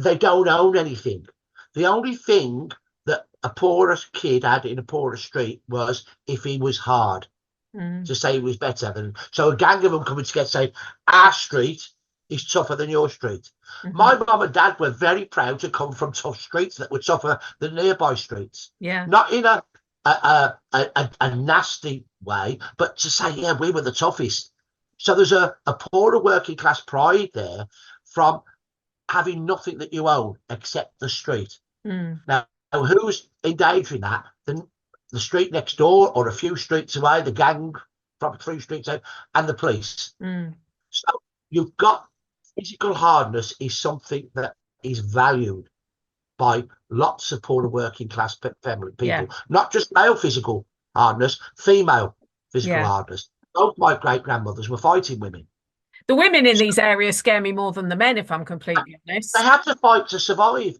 They don't own anything. The only thing that a poorer kid had in a poorer street was if he was hard, to say he was better than. So a gang of them coming together saying, our street is tougher than your street. My mum and dad were very proud to come from tough streets that were tougher than nearby streets. Yeah. Not in a nasty way, but to say, yeah, we were the toughest. So there's a poorer working class pride there from having nothing that you own except the street. Now, who's engaged in that? The street next door or a few streets away, the gang from 3 streets out, and the police. So you've got physical hardness is something that is valued by lots of poorer working class family people, not just male physical hardness, female physical hardness. Both my great grandmothers were fighting women. The women in these areas scare me more than the men, if I'm completely honest. They had to fight to survive.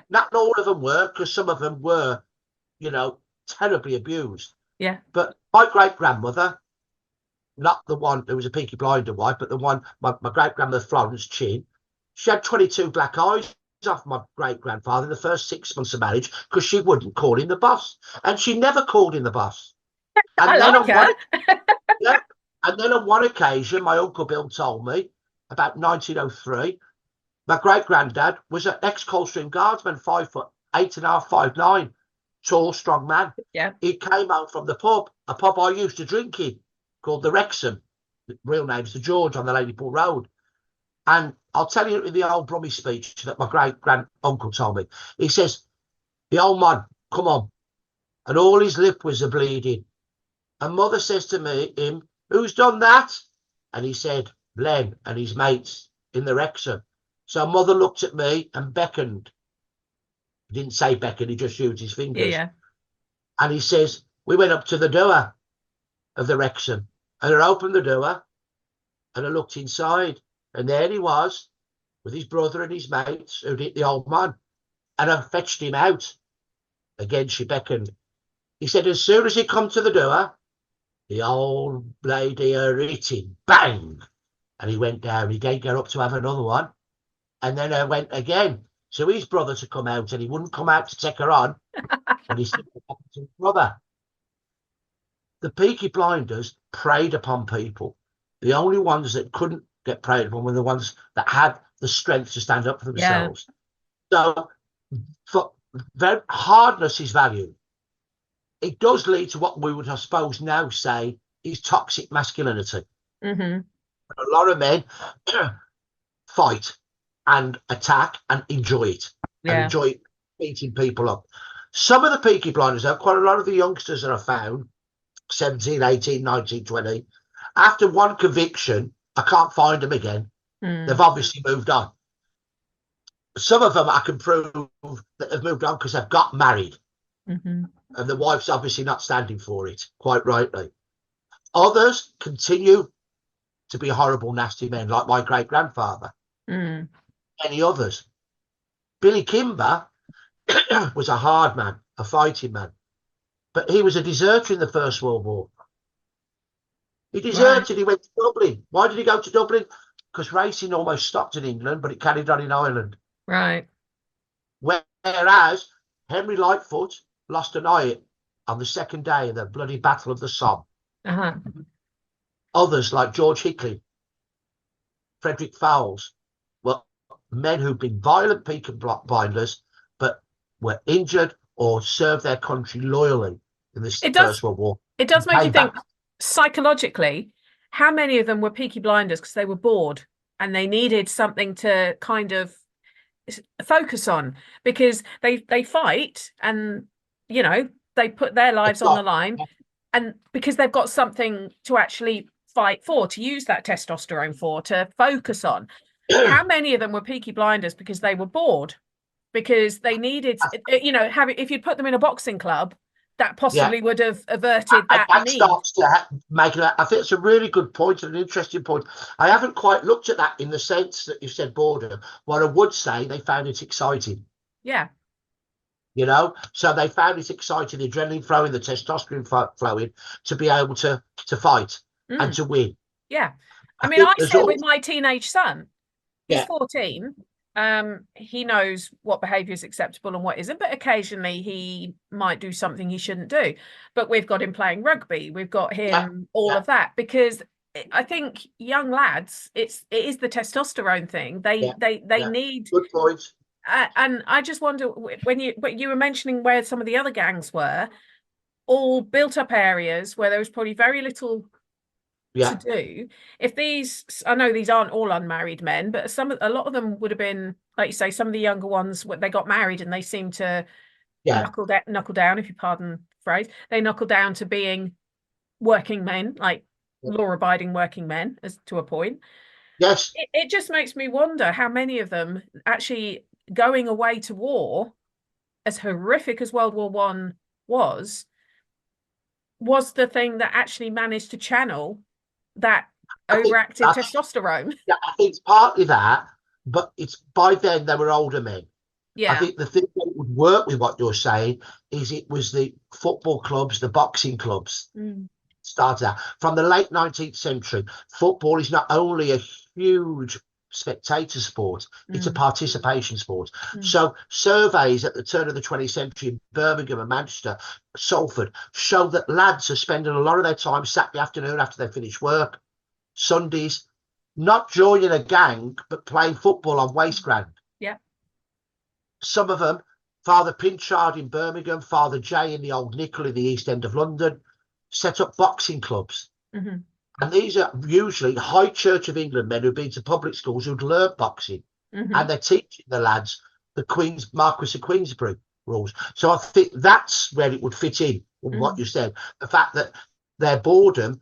Not all of them were, because some of them were, terribly abused. Yeah. But my great grandmother, not the one who was a Peaky Blinder wife, but the one, my great grandmother Florence Chinn, she had 22 black eyes off my great grandfather in the first 6 months of marriage because she wouldn't call him the boss, and she never called him the boss. And I like her. And then on one occasion, my Uncle Bill told me about 1903, my great granddad was an ex-Coldstream Guardsman, 5'8.5", 5'9", tall, strong man. Yeah. He came out from the pub, a pub I used to drink in, called the Wrexham. The real name's the George on the Ladypool Road. And I'll tell you in the old Brummie speech that my great-grand uncle told me. He says, the old man, come on. And all his lip was a-bleeding. And mother says to him, who's done that? And he said, Len and his mates in the Wrexham. So mother looked at me and beckoned. He didn't say beckon, he just used his fingers. Yeah. And he says, we went up to the door of the Wrexham. And I opened the door and I looked inside. And there he was with his brother and his mates who'd hit the old man. And I fetched him out. Again, she beckoned. He said, as soon as he come to the door, the old lady hit him, bang. And he went down. He didn't get up to have another one. And then I went again. So his brother to come out, and he wouldn't come out to take her on. And he said, what happened to his brother? The Peaky Blinders preyed upon people. The only ones that couldn't get preyed upon were the ones that had the strength to stand up for themselves. So hardness is valued. It does lead to what we would, I suppose, now say is toxic masculinity. A lot of men fight and attack and enjoy it. And enjoy beating people up. Some of the Peaky Blinders, quite a lot of the youngsters that I found, 17, 18, 19, 20, after one conviction, I can't find them again. They've obviously moved on. Some of them I can prove that they've moved on because they've got married. And the wife's obviously not standing for it, quite rightly. Others continue to be horrible, nasty men like my great-grandfather. Mm. Many others. Billy Kimber was a hard man, a fighting man, but he was a deserter in the First World War. He Right. deserted. He went to Dublin. Why did he go to Dublin? Because racing almost stopped in England, but it carried on in Ireland. Right. Whereas Henry Lightfoot lost an eye on the second day of the bloody Battle of the Somme. Uh-huh. Others, like George Hickley, Frederick Fowles, were men who'd been violent Peaky Blinders, but were injured or served their country loyally in the It does First World War. it does make you Came back. think psychologically, how many of them were Peaky Blinders because they were bored and they needed something to kind of focus on, because they fight and they put their lives on the line, and because they've got something to actually fight for, to use that testosterone for, to focus on. How many of them were Peaky Blinders because they were bored, because they needed, if you'd put them in a boxing club, that possibly would have averted that need. Starts to make that. I think it's a really good point and an interesting point. I haven't quite looked at that in the sense that you said boredom. What I would say, they found it exciting. Yeah. So they found it exciting, the adrenaline flowing, the testosterone flowing, to be able to fight and to win. Yeah. I mean, I say with my teenage son, he's 14. He knows what behavior is acceptable and what isn't, but occasionally he might do something he shouldn't do. But we've got him playing rugby, we've got him of that, because I think young lads, it is the testosterone thing. They need. Good point. And I just wonder, when you were mentioning where some of the other gangs were, all built up areas where there was probably very little to do. If these, I know these aren't all unmarried men, but a lot of them would have been, like you say, some of the younger ones, they got married and they seem to knuckle down, if you pardon the phrase. They knuckle down to being working men, like law-abiding working men, as to a point. Yes. It just makes me wonder how many of them actually going away to war, as horrific as World War One was the thing that actually managed to channel that overactive testosterone. Yeah, I think it's partly that, but it's by then they were older men. Yeah. I think the thing that would work with what you're saying is it was the football clubs, the boxing clubs. Started out from the late 19th century. Football is not only a huge spectator sport, it's a participation sport. So surveys at the turn of the 20th century in Birmingham and Manchester, Salford, show that lads are spending a lot of their time Saturday afternoon after they finish work, Sundays, not joining a gang, but playing football on waste ground. Yeah. Some of them, Father Pinchard in Birmingham, Father Jay in the Old Nickel in the East End of London, set up boxing clubs. And these are usually High Church of England men who've been to public schools who'd learned boxing, and they're teaching the lads the Marquis of Queensberry rules. So I think that's where it would fit in with what you said. The fact that their boredom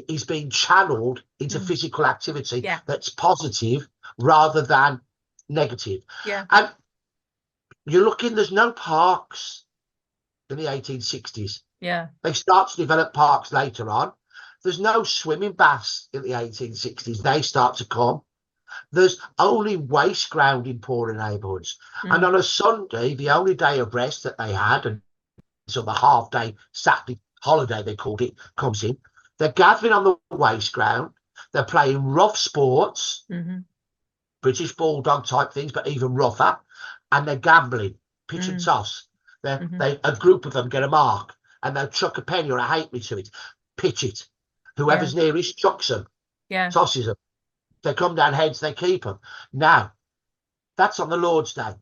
is being channeled into physical activity that's positive rather than negative. Yeah. And you're looking, there's no parks in the 1860s. Yeah. They start to develop parks later on. There's no swimming baths in the 1860s. They start to come. There's only waste ground in poorer neighbourhoods. And on a Sunday, the only day of rest that they had, and so the half-day Saturday holiday, they called it, comes in. They're gathering on the waste ground. They're playing rough sports, British bulldog type things, but even rougher. And they're gambling, pitch and toss. A group of them get a mark, and they'll chuck a penny or a halfpenny to it, pitch it. Whoever's nearest chucks them, tosses them. They come down heads, they keep them. Now, that's on the Lord's Day.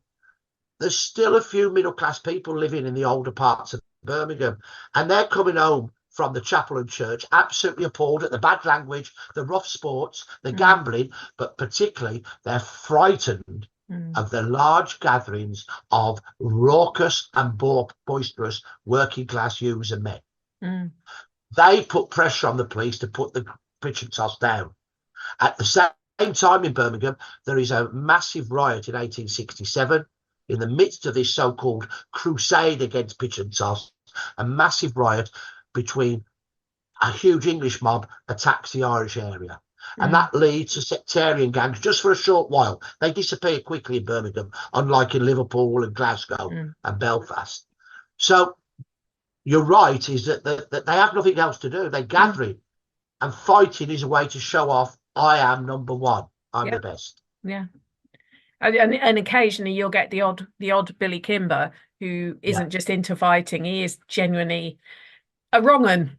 There's still a few middle-class people living in the older parts of Birmingham, and they're coming home from the chapel and church absolutely appalled at the bad language, the rough sports, the gambling, but particularly they're frightened of the large gatherings of raucous and boisterous working-class youths and men. They put pressure on the police to put the pitch and toss down. At the same time in Birmingham, there is a massive riot in 1867. In the midst of this so-called crusade against pitch and toss, a massive riot between a huge English mob attacks the Irish area. And that leads to sectarian gangs just for a short while. They disappear quickly in Birmingham, unlike in Liverpool and Glasgow and Belfast. So you're right, is that they have nothing else to do. They're gathering, and fighting is a way to show off, I am number one. I'm the best. Yeah. And occasionally you'll get the odd Billy Kimber who isn't just into fighting. He is genuinely a wrong un.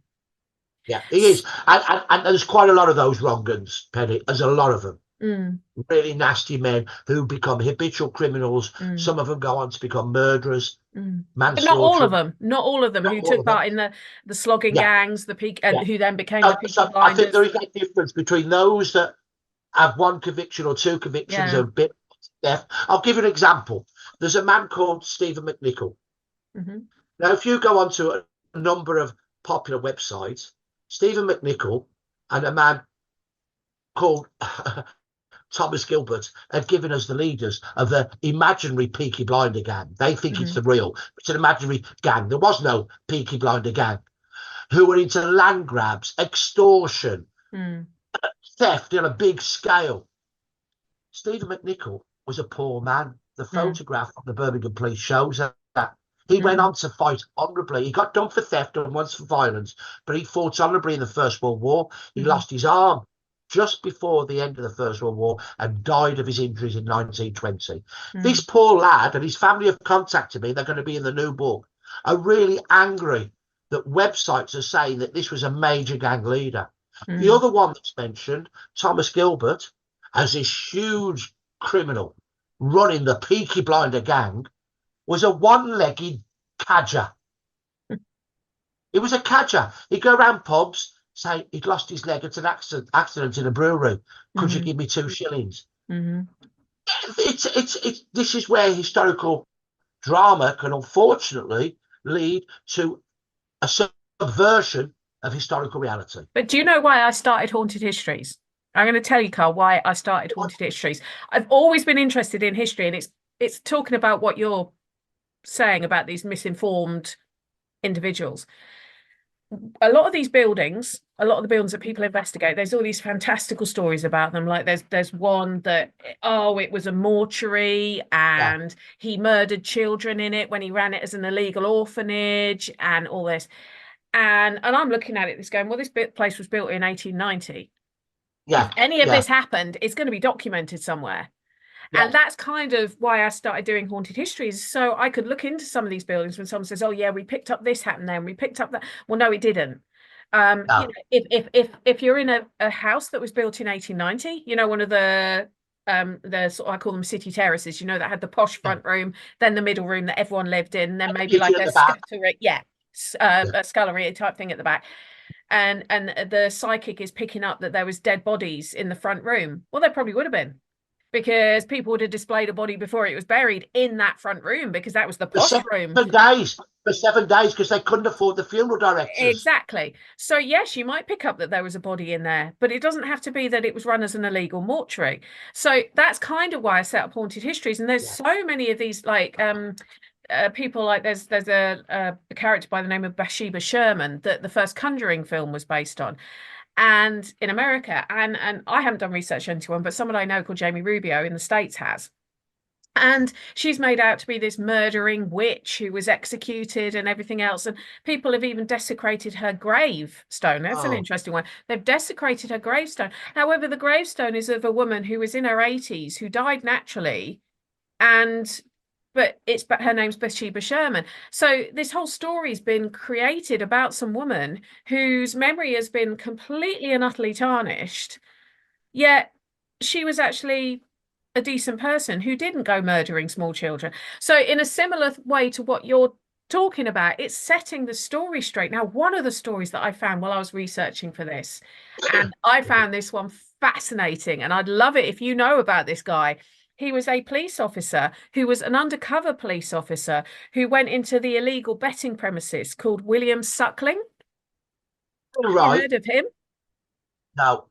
Yeah, he is. And there's quite a lot of those wrong uns, Penny. There's a lot of them. Really nasty men who become habitual criminals. Some of them go on to become murderers, but not all of them. Not all of them who took part in the slogging gangs, the peak, and who then became the Peaky Blinders. I think there is a difference between those that have one conviction or two convictions of a bit death. I'll give you an example. There's a man called Stephen McNichol. Now, if you go onto a number of popular websites, Stephen McNichol and a man called Thomas Gilbert have given us the leaders of the imaginary Peaky Blinder gang. They think it's the real. It's an imaginary gang. There was no Peaky Blinder gang. Who were into land grabs, extortion, theft on a big scale. Stephen McNichol was a poor man. The photograph of the Birmingham police shows that. He went on to fight honourably. He got done for theft and once for violence, but he fought honourably in the First World War. He lost his arm just before the end of the First World War and died of his injuries in 1920. This poor lad and his family have contacted me. They're going to be in the new book. Are really angry that websites are saying that this was a major gang leader. The other one that's mentioned, Thomas Gilbert, as this huge criminal running the Peaky Blinder gang, was a one-legged cadger. He was a cadger. He'd go around pubs, say he'd lost his leg at an accident in a brewery. Could you give me 2 shillings? This is where historical drama can unfortunately lead to a subversion of historical reality. But do you know why I started Haunted Histories? I'm going to tell you, Carl, why I started Haunted Histories. I've always been interested in history, and it's talking about what you're saying about these misinformed individuals. A lot of the buildings that people investigate, there's all these fantastical stories about them. Like there's one that, it was a mortuary and he murdered children in it when he ran it as an illegal orphanage and all this. And I'm looking at it, this going, well, this place was built in 1890. If any of this happened, it's going to be documented somewhere. And that's kind of why I started doing Haunted Histories, so I could look into some of these buildings when someone says, oh yeah, we picked up this happened then, we picked up that. Well, no, it didn't. You know, if you're in a house that was built in 1890, you know, one of the sort of, I call them city terraces, you know, that had the posh front room, then the middle room that everyone lived in, then maybe like a scullery type thing at the back. And the psychic is picking up that there was dead bodies in the front room. Well, there probably would have been, because people would have displayed a body before it was buried in that front room, because that was the posh room. For 7 days, because they couldn't afford the funeral directors. Exactly. So yes, you might pick up that there was a body in there, but it doesn't have to be that it was run as an illegal mortuary. So that's kind of why I set up Haunted Histories. And there's so many of these, like people, like there's a character by the name of Bathsheba Sherman that the first Conjuring film was based on. And in America, and I haven't done research into one, but someone I know called Jamie Rubio in the States has. And she's made out to be this murdering witch who was executed and everything else. And people have even desecrated her gravestone. That's an interesting one. They've desecrated her gravestone. However, the gravestone is of a woman who was in her 80s, who died naturally. But her name's Bathsheba Sherman. So this whole story's been created about some woman whose memory has been completely and utterly tarnished. Yet she was actually a decent person who didn't go murdering small children. So in a similar way to what you're talking about, it's setting the story straight. Now, one of the stories that I found while I was researching for this, and I found this one fascinating, and I'd love it if you know about this guy. He was a police officer who was an undercover police officer who went into the illegal betting premises called William Suckling. Have you heard of him? No.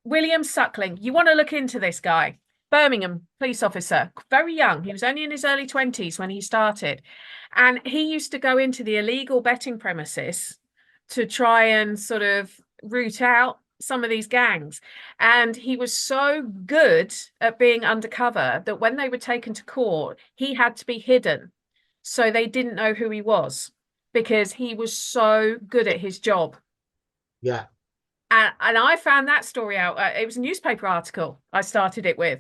William Suckling. You want to look into this guy. Birmingham police officer, very young. He was only in his early 20s when he started. And he used to go into the illegal betting premises to try and sort of root out some of these gangs. And he was so good at being undercover that when they were taken to court, he had to be hidden. So they didn't know who he was because he was so good at his job. Yeah. And I found that story out. It was a newspaper article I started it with.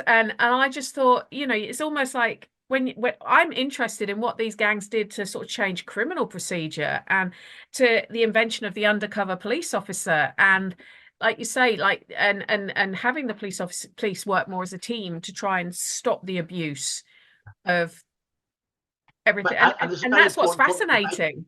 And I just thought, you know, it's almost like when I'm interested in what these gangs did to sort of change criminal procedure and to the invention of the undercover police officer. And like you say, like and having the police work more as a team to try and stop the abuse of everything. And that's what's fascinating.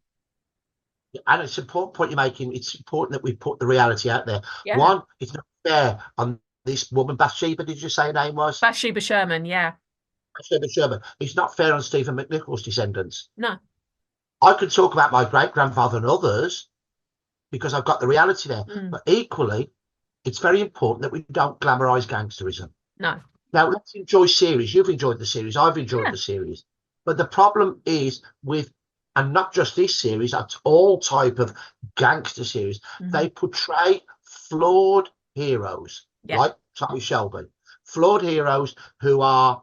And it's an important point you're making. It's important that we put the reality out there. Yeah. One, it's not fair on this woman, Bathsheba, did you say her name was? Bathsheba Sherman, yeah. Bathsheba Sherman. It's not fair on Stephen McNichol's descendants. No. I could talk about my great-grandfather and others because I've got the reality there. But equally, it's very important that we don't glamorise gangsterism. No. Now, let's enjoy series. You've enjoyed the series. I've enjoyed the series. But the problem is with, and not just this series, that's all type of gangster series. They portray flawed heroes, like Tommy Shelby, flawed heroes who are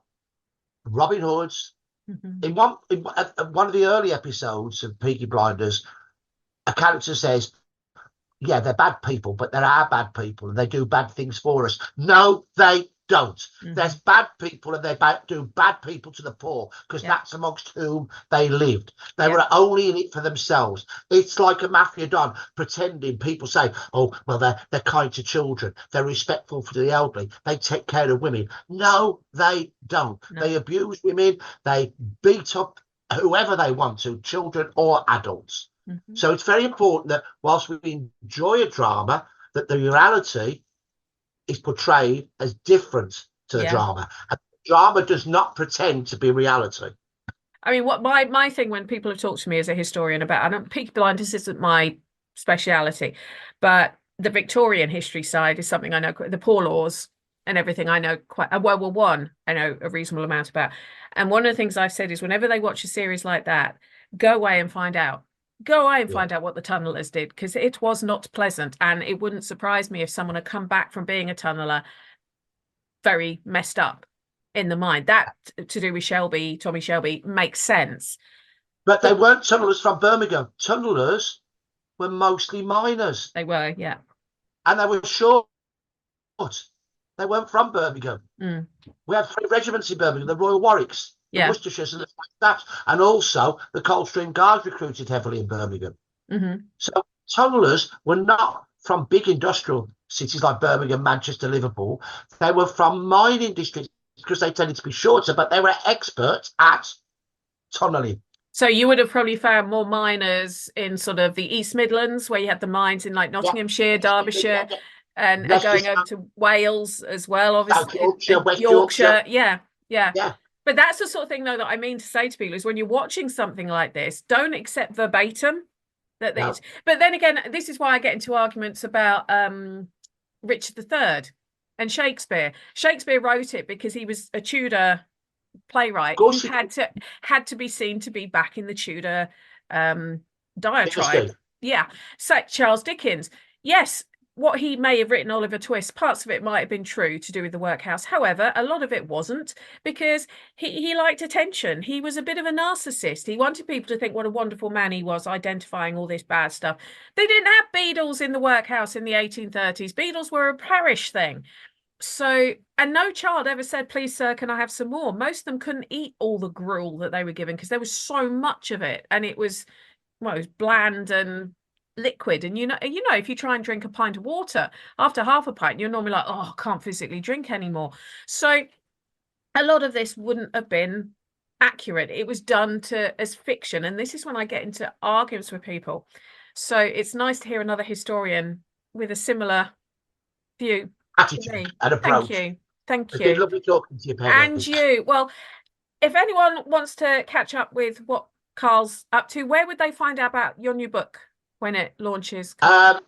Robin Hoods. In one of the early episodes of Peaky Blinders, a character says, yeah, they're bad people, but there are bad people and they do bad things for us. No, they don't. There's bad people and they do bad people to the poor because that's amongst whom they lived. They were only in it for themselves. It's like a mafia don pretending. People say, oh, well, they're kind to children. They're respectful for the elderly. They take care of women. No, they don't. No. They abuse women. They beat up whoever they want to, children or adults. So it's very important that whilst we enjoy a drama, that the reality is portrayed as different to the drama. And the drama does not pretend to be reality. I mean, what my thing when people have talked to me as a historian about, Peaky Blinders isn't my speciality, but the Victorian history side is something I know, the Poor Laws and everything I know quite, World War One, I know a reasonable amount about. And one of the things I've said is whenever they watch a series like that, go away and find out. Go away and find out what the tunnelers did, because it was not pleasant. And it wouldn't surprise me if someone had come back from being a tunneler very messed up in the mind. That, to do with Tommy Shelby, makes sense. But they weren't tunnelers from Birmingham. Tunnelers were mostly miners. They were, yeah. And they were short. They weren't from Birmingham. We had 3 regiments in Birmingham, the Royal Warwicks. The Worcestershires and the Staffs, and also the Coldstream Guards recruited heavily in Birmingham. So tunnelers were not from big industrial cities like Birmingham, Manchester, Liverpool. They were from mining districts because they tended to be shorter, but they were experts at tunneling. So you would have probably found more miners in sort of the East Midlands, where you had the mines in like Nottinghamshire, Derbyshire, and going over to Wales as well, obviously. West Yorkshire. Yeah. But that's the sort of thing, though, that I mean to say to people is when you're watching something like this, don't accept verbatim that this. But then again, this is why I get into arguments about Richard III and Shakespeare. Shakespeare wrote it because he was a Tudor playwright who had to be seen to be back in the Tudor diatribe. Yeah. So Charles Dickens, yes. What he may have written, Oliver Twist, parts of it might have been true to do with the workhouse. However, a lot of it wasn't, because he liked attention. He was a bit of a narcissist. He wanted people to think what a wonderful man he was, identifying all this bad stuff. They didn't have beadles in the workhouse in the 1830s. Beadles were a parish thing. So, and no child ever said, please, sir, can I have some more? Most of them couldn't eat all the gruel that they were given because there was so much of it. And it was bland and liquid, and you know if you try and drink a pint of water, after half a pint you're normally like, oh, I can't physically drink anymore. So a lot of this wouldn't have been accurate. It was done as fiction, and this is when I get into arguments with people. So it's nice to hear another historian with a similar view, attitude and approach. Thank you. It's been lovely talking to you, Penny. And you. Well, if anyone wants to catch up with what Carl's up to, where would they find out about your new book when it launches? Well,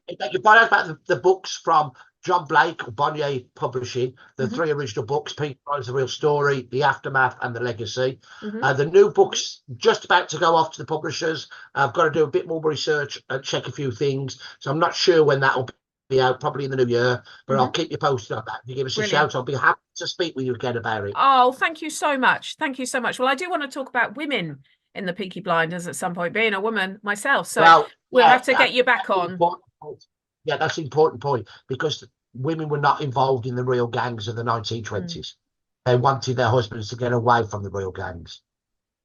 you can find out about the books from John Blake or Bonnier Publishing, the 3 original books, Peaky Blinders, The Real Story, The Aftermath, and The Legacy. The new book's just about to go off to the publishers. I've got to do a bit more research and check a few things, so I'm not sure when that will be out probably in the new year, but I'll Mhm. keep you posted on that. If you give us a Brilliant. shout, I'll be happy to speak with you again about it. Oh, thank you so much. Thank you so much. Well, I do want to talk about women in the Peaky Blinders at some point, being a woman myself. So Well, we'll yeah, have to get you back that's the on. important point. Yeah, that's the important point because women were not involved in the real gangs of the Mm. 1920s. They wanted their husbands to get away from the real gangs.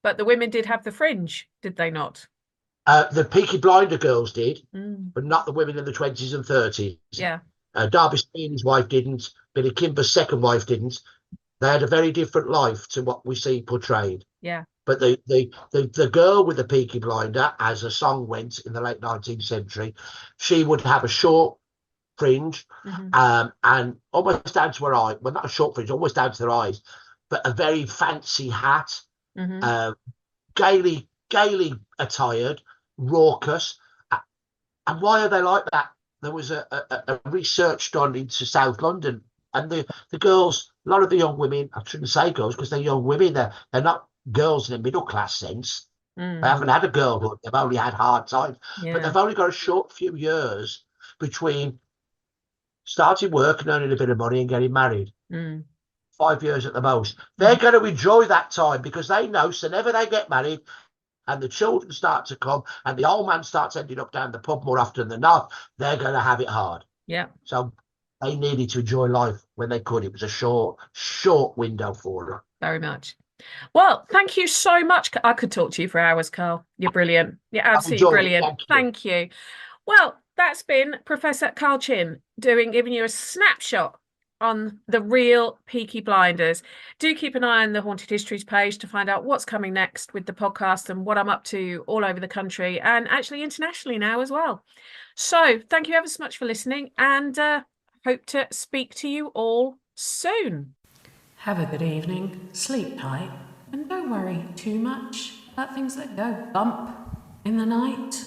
But the women did have the fringe, did they not? The Peaky Blinder girls did, Mm. but not the women in the 20s and 30s. Yeah, Darby Sweeney's wife didn't. Billy Kimber's second wife didn't. They had a very different life to what we see portrayed. yeah, But the girl with the Peaky Blinder, as a song went in the late 19th century, she would have a short fringe, hmm and almost down to her eye. Well, not a short fringe, almost down to her eyes, but a very fancy hat, hmm uh, gaily attired, raucous. And why are they like that? There was a research done into South London, and the girls, a lot of the young women, I shouldn't say girls because they're young women, they're not girls in a middle class sense. They Mm. haven't had a girlhood, they've only had hard times, but Yeah. they've only got a short few years between starting work and earning a bit of money and getting married. Mm. 5 years at the most. They're Mhm. going to enjoy that time because they know so never they get married and the children start to come and the old man starts ending up down the pub more often than not, they're going to have it hard. Yeah, So they needed to enjoy life when they could. It was a short window for them. very much. Well, thank you so much. I could talk to you for hours, Carl. You're brilliant. You're I've absolutely enjoyed it. brilliant. Thank you. Thank you. Well, that's been Professor Carl Chinn giving you a snapshot on the real Peaky Blinders. Do keep an eye on the Haunted Histories page to find out what's coming next with the podcast and what I'm up to all over the country and actually internationally now as well. So thank you ever so much for listening, and hope to speak to you all soon. Have a good evening, sleep tight, and don't worry too much about things that go bump in the night.